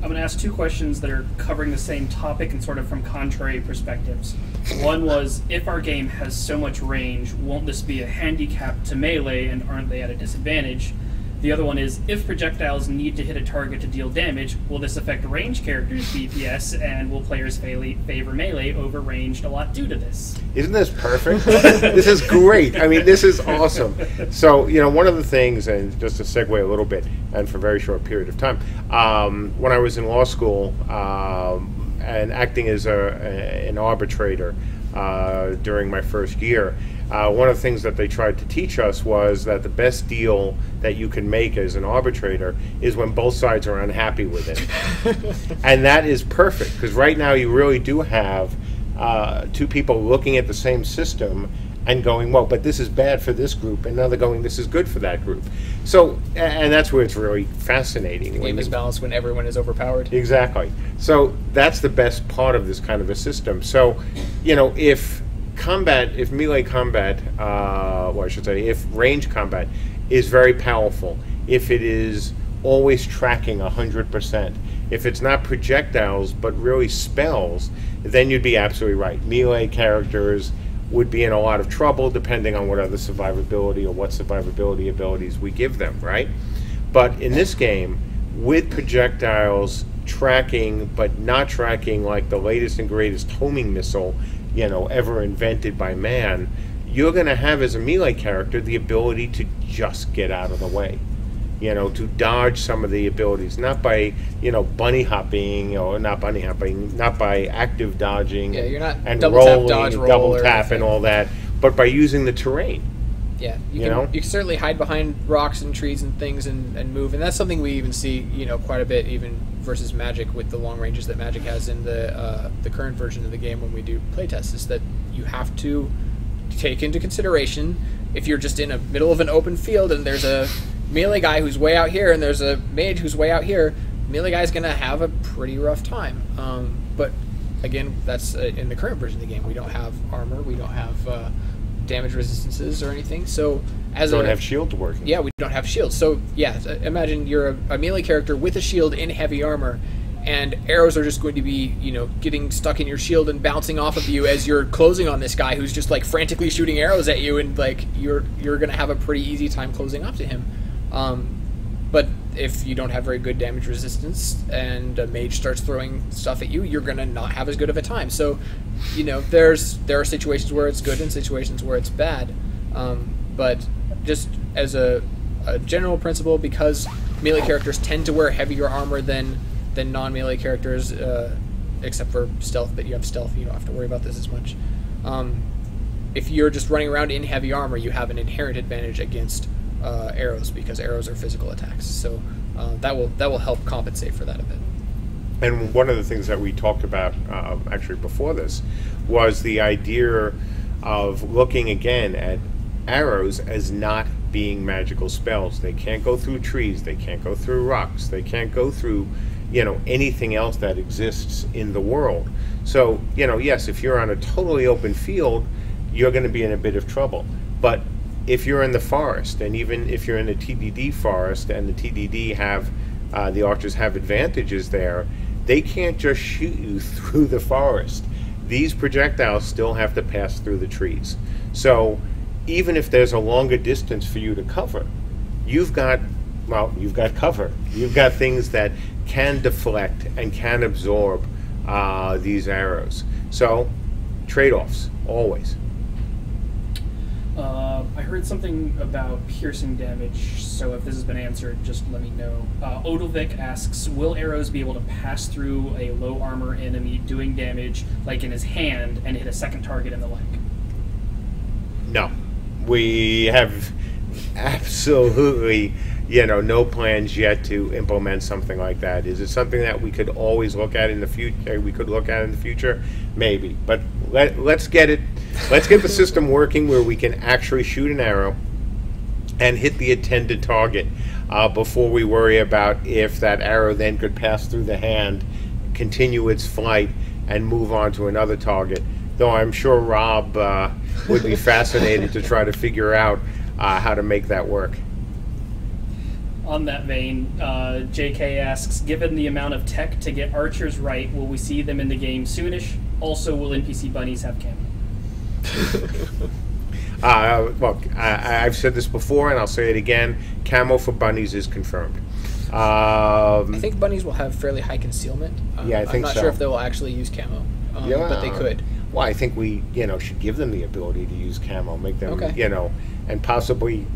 I'm going to ask two questions that are covering the same topic and sort of from contrary perspectives. One was, if our game has so much range, won't this be a handicap to melee, and aren't they at a disadvantage? The other one is, if projectiles need to hit a target to deal damage, will this affect ranged characters' DPS, and will players favor melee over ranged a lot due to this? Isn't this perfect? This is great. I mean, this is awesome. So, one of the things, and just to segue a little bit, and for a very short period of time, when I was in law school and acting as an arbitrator during my first year, one of the things that they tried to teach us was that the best deal that you can make as an arbitrator is when both sides are unhappy with it. And that is perfect, because right now you really do have two people looking at the same system and going, well, but this is bad for this group, and now they're going, this is good for that group. So, and that's where it's really fascinating. The game is balanced when everyone is overpowered. Exactly. So that's the best part of this kind of a system. So, if melee combat, or I should say, if range combat is very powerful, if it is always tracking 100%, if it's not projectiles but really spells, then you'd be absolutely right. Melee characters would be in a lot of trouble depending on what other survivability or what survivability abilities we give them, right? But in this game, with projectiles tracking but not tracking like the latest and greatest homing missile ever invented by man, you're going to have as a melee character the ability to just get out of the way, to dodge some of the abilities, not by bunny hopping, or not by active dodging, you're not and double rolling, tap, dodge, roll, double or tap, anything. and all that, but by using the terrain. Yeah, you can certainly hide behind rocks and trees and things and move, and that's something we even see quite a bit even versus Magic with the long ranges that Magic has in the current version of the game when we do playtests, is that you have to take into consideration if you're just in the middle of an open field and there's a melee guy who's way out here and there's a mage who's way out here, melee guy's going to have a pretty rough time. But again, that's in the current version of the game. We don't have armor, we don't have damage resistances or anything. So as don't have shields working. Yeah, we don't have shields. So yeah, imagine you're a melee character with a shield in heavy armor, and arrows are just going to be, getting stuck in your shield and bouncing off of you as you're closing on this guy who's just like frantically shooting arrows at you, and like you're going to have a pretty easy time closing up to him. But if you don't have very good damage resistance and a mage starts throwing stuff at you, you're going to not have as good of a time. So, there are situations where it's good and situations where it's bad. But just as a general principle, because melee characters tend to wear heavier armor than non-melee characters, except for stealth, but you have stealth, you don't have to worry about this as much. If you're just running around in heavy armor, you have an inherent advantage against arrows, because arrows are physical attacks. So that will help compensate for that a bit. And one of the things that we talked about actually before this was the idea of looking again at arrows as not being magical spells. They can't go through trees, they can't go through rocks, they can't go through anything else that exists in the world. So yes, if you're on a totally open field, you're going to be in a bit of trouble. But if you're in the forest, and even if you're in a TDD forest and the TDD have the archers have advantages there, they can't just shoot you through the forest. These projectiles still have to pass through the trees. So even if there's a longer distance for you to cover, you've got cover. You've got things that can deflect and can absorb these arrows. So trade-offs, always. I heard something about piercing damage, so if this has been answered, just let me know. Odovic asks, will arrows be able to pass through a low armor enemy doing damage, like in his hand, and hit a second target in the leg? No. We have absolutely, no plans yet to implement something like that. Is it something that we could always look at in the future? We could look at in the future? Maybe. But let's get it. Let's get the system working where we can actually shoot an arrow and hit the intended target before we worry about if that arrow then could pass through the hand, continue its flight, and move on to another target. Though I'm sure Rob would be fascinated to try to figure out how to make that work. On that vein, JK asks, given the amount of tech to get archers right, will we see them in the game soonish? Also, will NPC bunnies have camo? Look, I've said this before, and I'll say it again. Camo for bunnies is confirmed. I think bunnies will have fairly high concealment. Yeah, I think so. I'm not sure if they will actually use camo, but they could. Well, I think we, should give them the ability to use camo, make them, and possibly,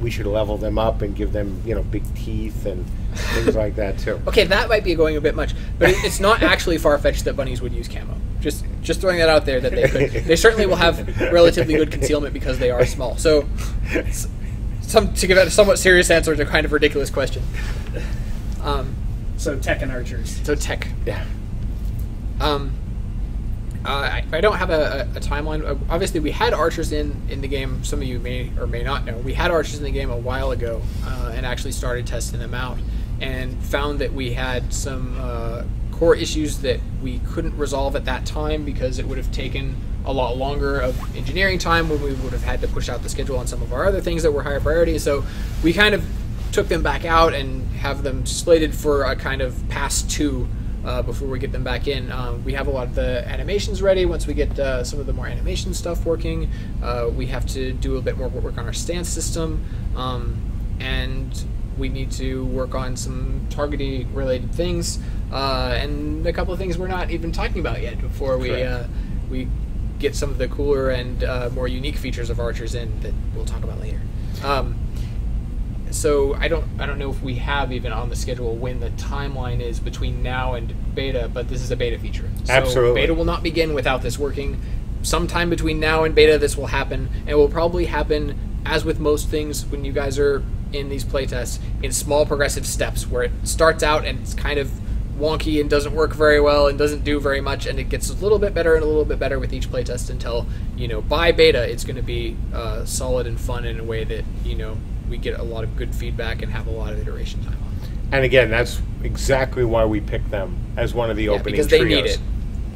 we should level them up and give them, big teeth and things like that too. Okay, that might be going a bit much, but it's not actually far-fetched that bunnies would use camo. Just throwing that out there that they could. They certainly will have relatively good concealment because they are small. So, to give it a somewhat serious answer to a kind of ridiculous question. So tech and archers. So tech. Yeah. I don't have a timeline. Obviously, we had archers in the game. Some of you may or may not know. We had archers in the game a while ago and actually started testing them out and found that we had some core issues that we couldn't resolve at that time because it would have taken a lot longer of engineering time when we would have had to push out the schedule on some of our other things that were higher priority. So we kind of took them back out and have them slated for a kind of pass 2 before we get them back in. We have a lot of the animations ready. Once we get some of the more animation stuff working, we have to do a bit more work on our stance system, and we need to work on some targeting related things, and a couple of things we're not even talking about yet before we get some of the cooler and more unique features of archers in that we'll talk about later. So I don't know if we have even on the schedule when the timeline is between now and beta, but this is a beta feature. So absolutely. Beta will not begin without this working. Sometime between now and beta, this will happen, and it will probably happen, as with most things when you guys are in these playtests, in small progressive steps where it starts out and it's kind of wonky and doesn't work very well and doesn't do very much, and it gets a little bit better and a little bit better with each playtest until, by beta it's going to be solid and fun in a way that, we get a lot of good feedback and have a lot of iteration time on. And again, that's exactly why we picked them as one of the opening because trios. They need it.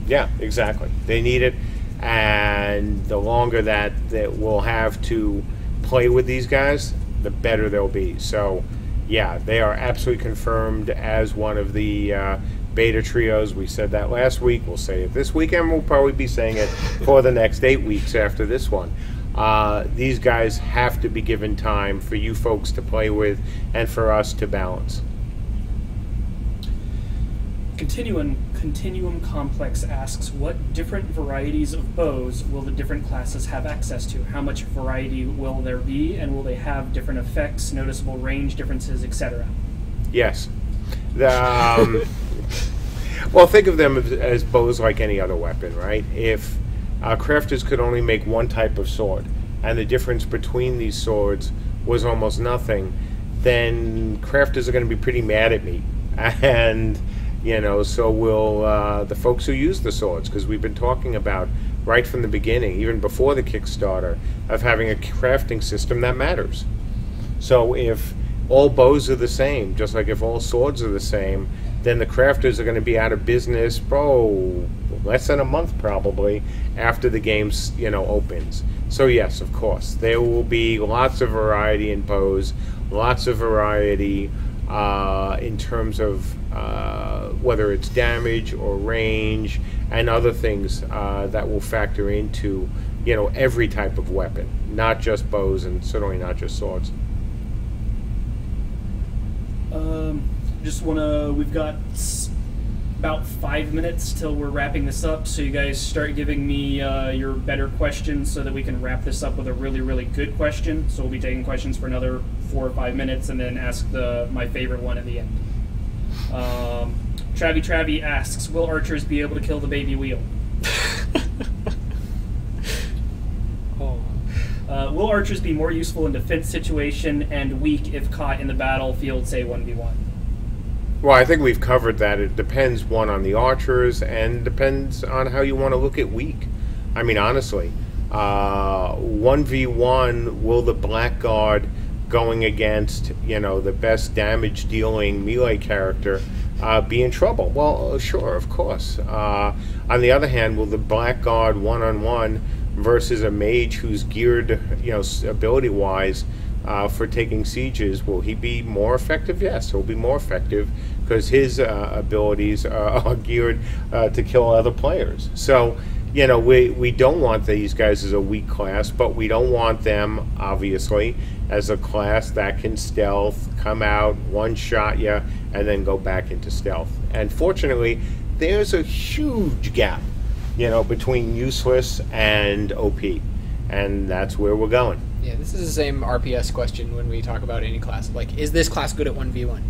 Yeah, exactly. They need it, and the longer that we'll have to play with these guys, the better they'll be. So, yeah, they are absolutely confirmed as one of the beta trios. We said that last week. We'll say it this weekend. We'll probably be saying it for the next 8 weeks after this one. These guys have to be given time for you folks to play with and for us to balance. Continuum Complex asks, what different varieties of bows will the different classes have access to? How much variety will there be, and will they have different effects, noticeable range differences, etc.? Yes. Well, think of them as bows like any other weapon, right? If crafters could only make one type of sword, and the difference between these swords was almost nothing, then crafters are going to be pretty mad at me. And so will the folks who use the swords, because we've been talking about right from the beginning, even before the Kickstarter, of having a crafting system that matters. So if all bows are the same, just like if all swords are the same, then the crafters are going to be out of business, less than a month probably after the game, opens. So yes, of course, there will be lots of variety in bows, lots of variety in terms of whether it's damage or range and other things that will factor into, every type of weapon, not just bows and certainly not just swords. We've got about 5 minutes till we're wrapping this up, so you guys start giving me your better questions so that we can wrap this up with a really, really good question. So we'll be taking questions for another 4 or 5 minutes and then ask my favorite one at the end. Travy asks, will archers be able to kill the baby wheel? Will archers be more useful in defense situation and weak if caught in the battlefield, say 1v1? Well, I think we've covered that. It depends, one, on the archers, and depends on how you want to look at weak. I mean, honestly, 1v1, will the blackguard going against, the best damage-dealing melee character be in trouble? Well, sure, of course. On the other hand, will the blackguard one-on-one versus a mage who's geared, ability-wise, for taking sieges, will he be more effective? Yes, he'll be more effective because his abilities are geared to kill other players. So, we don't want these guys as a weak class, but we don't want them, obviously, as a class that can stealth, come out, one-shot you, and then go back into stealth. And fortunately, there's a huge gap, between useless and OP. And that's where we're going. Yeah, this is the same RPS question when we talk about any class. Like, is this class good at 1v1?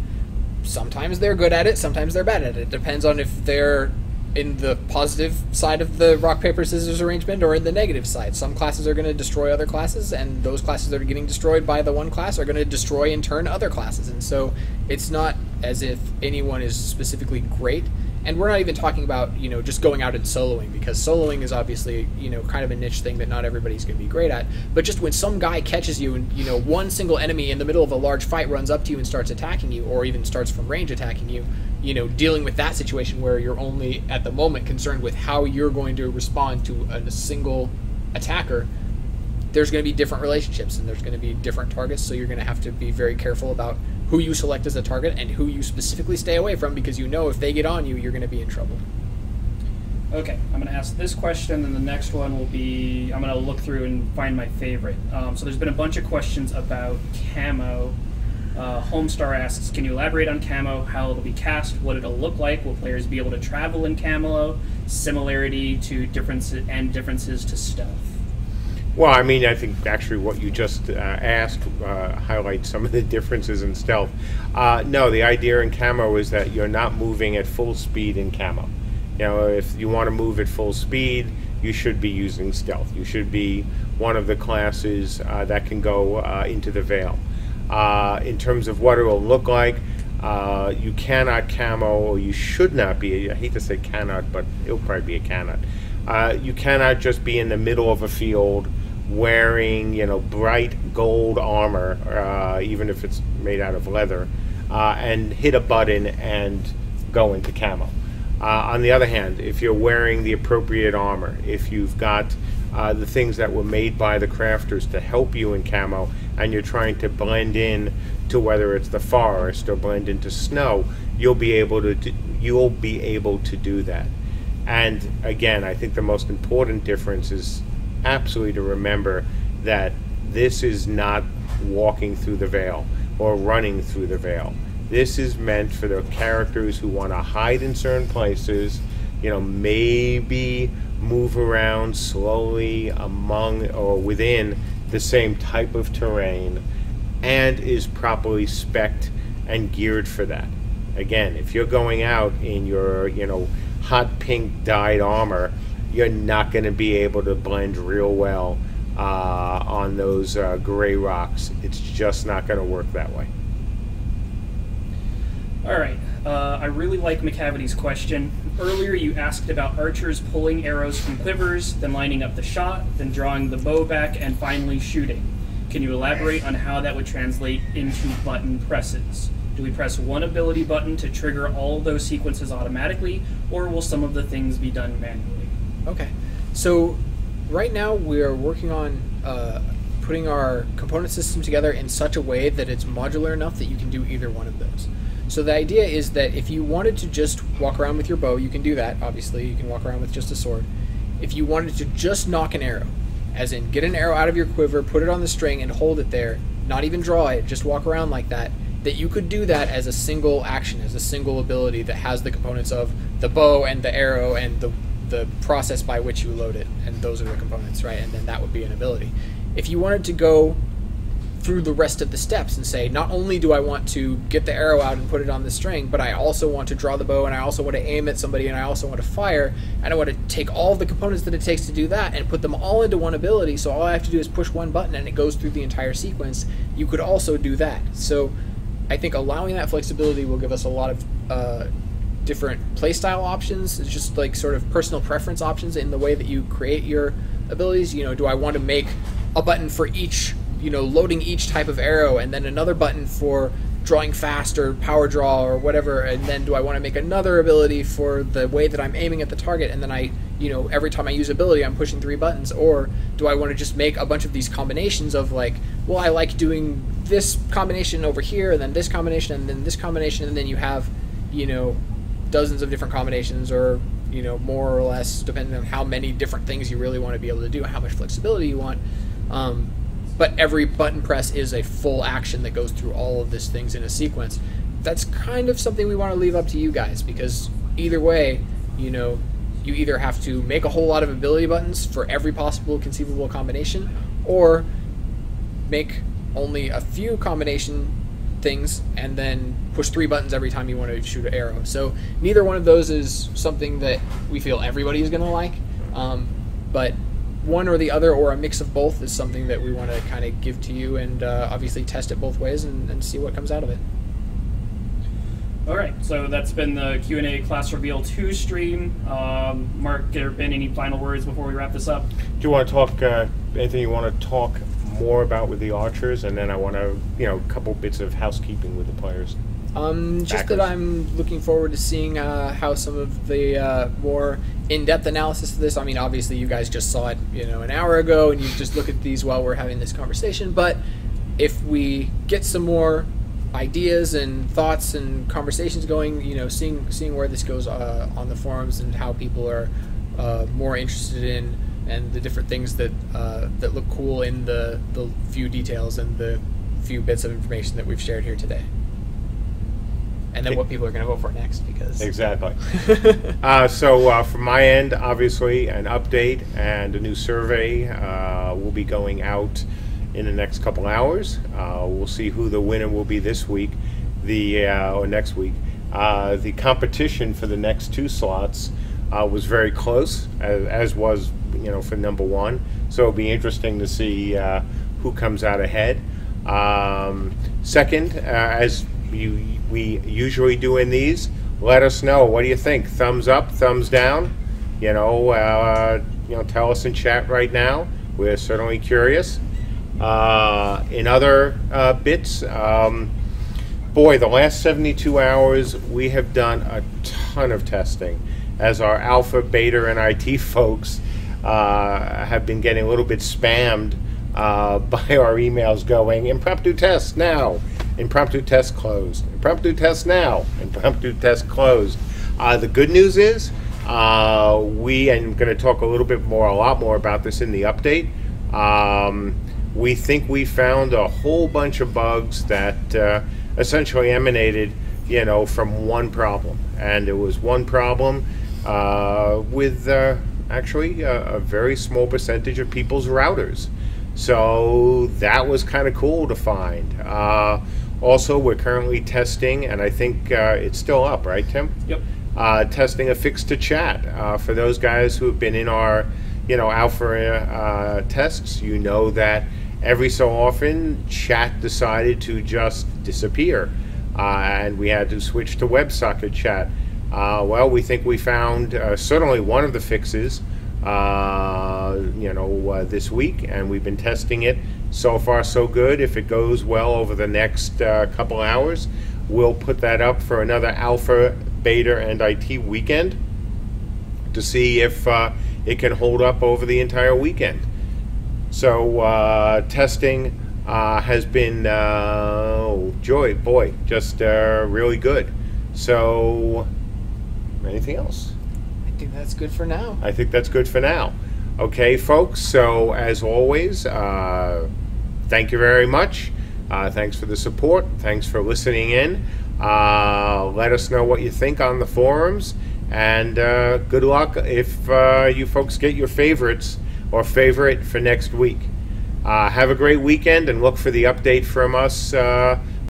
Sometimes they're good at it, sometimes they're bad at it. It depends on if they're in the positive side of the rock, paper, scissors arrangement or in the negative side. Some classes are going to destroy other classes, and those classes that are getting destroyed by the one class are going to destroy in turn other classes. And so it's not as if anyone is specifically great. And we're not even talking about, just going out and soloing, because soloing is obviously, kind of a niche thing that not everybody's going to be great at. But just when some guy catches you and, one single enemy in the middle of a large fight runs up to you and starts attacking you, or even starts from range attacking you, dealing with that situation where you're only, at the moment, concerned with how you're going to respond to a single attacker, there's going to be different relationships and there's going to be different targets, so you're going to have to be very careful about who you select as a target and who you specifically stay away from, because if they get on you, you're going to be in trouble. Okay, I'm going to ask this question, and the next one will be, I'm going to look through and find my favorite. So there's been a bunch of questions about camo. Homestar asks, can you elaborate on camo, how it'll be cast, what it'll look like, will players be able to travel in camo, similarity to differences to stealth? Well, I think actually what you just asked highlights some of the differences in stealth. No, the idea in camo is that you're not moving at full speed in camo. If you want to move at full speed, you should be using stealth. You should be one of the classes that can go into the veil. In terms of what it will look like, you cannot camo, or you should not be, I hate to say cannot, but it'll probably be a cannot. You cannot just be in the middle of a field wearing, bright gold armor, even if it's made out of leather, and hit a button and go into camo. On the other hand, if you're wearing the appropriate armor, if you've got the things that were made by the crafters to help you in camo, and you're trying to blend in to whether it's the forest or blend into snow, you'll be able to do that. And again, I think the most important difference is absolutely to remember that this is not walking through the veil or running through the veil. This is meant for the characters who want to hide in certain places, maybe move around slowly among or within the same type of terrain, and is properly spec'd and geared for that. Again, if you're going out in your, hot pink dyed armor, you're not going to be able to blend real well on those gray rocks. It's just not going to work that way. All right. I really like McCavity's question. Earlier you asked about archers pulling arrows from quivers, then lining up the shot, then drawing the bow back, and finally shooting. Can you elaborate on how that would translate into button presses? Do we press one ability button to trigger all of those sequences automatically, or will some of the things be done manually? Okay. So right now we're working on putting our component system together in such a way that it's modular enough that you can do either one of those. So the idea is that if you wanted to just walk around with your bow, you can do that, obviously. You can walk around with just a sword. If you wanted to just knock an arrow, as in get an arrow out of your quiver, put it on the string, and hold it there, not even draw it, just walk around like that, that you could do that as a single action, as a single ability that has the components of the bow and the arrow and the process by which you load it, and those are the components, right? And then that would be an ability. If you wanted to go through the rest of the steps and say, not only do I want to get the arrow out and put it on the string, but I also want to draw the bow, and I also want to aim at somebody, and I also want to fire, and I want to take all the components that it takes to do that and put them all into one ability, so all I have to do is push one button and it goes through the entire sequence, you could also do that. So I think allowing that flexibility will give us a lot of different playstyle options. It's just like sort of personal preference options in the way that you create your abilities. Do I want to make a button for each, loading each type of arrow, and then another button for drawing fast or power draw or whatever, and then do I want to make another ability for the way that I'm aiming at the target, and then I, every time I use ability I'm pushing 3 buttons, or do I want to just make a bunch of these combinations of like, well, I like doing this combination over here, and then this combination, and then this combination, and then you have, dozens of different combinations, or more or less depending on how many different things you really want to be able to do and how much flexibility you want. But every button press is a full action that goes through all of these things in a sequence. That's kind of something we want to leave up to you guys, because either way, you either have to make a whole lot of ability buttons for every possible conceivable combination, or make only a few combination things and then push 3 buttons every time you want to shoot an arrow. So neither one of those is something that we feel everybody is going to like, but one or the other or a mix of both is something that we want to kind of give to you, and obviously test it both ways and see what comes out of it. All right, so that's been the Q&A Class Reveal 2 stream. Mark, there been any final words before we wrap this up? Do you want to talk, anything you want to talk more about with the archers? And then I want to, a couple bits of housekeeping with the players. Just that I'm looking forward to seeing how some of the more in-depth analysis of this. I mean, obviously you guys just saw it, an hour ago, and you just look at these while we're having this conversation. But if we get some more ideas and thoughts and conversations going, seeing where this goes on the forums and how people are more interested in, and the different things that that look cool in the few details and the few bits of information that we've shared here today. And then what people are going to vote for next, because... Exactly. So from my end, obviously, an update and a new survey will be going out in the next couple hours. We'll see who the winner will be this week, or next week. The competition for the next 2 slots was very close, as was, for number 1. So it'll be interesting to see who comes out ahead. Second, as we usually do in these, let us know. What do you think? Thumbs up, thumbs down? Tell us in chat right now. We're certainly curious. In other bits, boy, the last 72 hours we have done a ton of testing, as our alpha, beta, and IT folks have been getting a little bit spammed by our emails going, impromptu test now, impromptu test closed, impromptu test now, impromptu test closed. The good news is, we, and I'm going to talk a lot more about this in the update, we think we found a whole bunch of bugs that essentially emanated, from one problem. And it was one problem with actually a very small percentage of people's routers. So that was kind of cool to find. Also, we're currently testing, and I think it's still up, right, Tim? Yep. Testing a fix to chat. For those guys who have been in our, alpha tests, that every so often chat decided to just disappear, and we had to switch to WebSocket chat. Well, we think we found certainly one of the fixes, this week, and we've been testing it. So far, so good. If it goes well over the next couple hours, we'll put that up for another alpha, beta, and IT weekend to see if it can hold up over the entire weekend. So testing has been, just really good. So, anything else? I think that's good for now. I think that's good for now. Okay, folks, so as always, thank you very much. Thanks for the support. Thanks for listening in. Let us know what you think on the forums. And good luck if you folks get your favorites or favorite for next week. Have a great weekend, and look for the update from us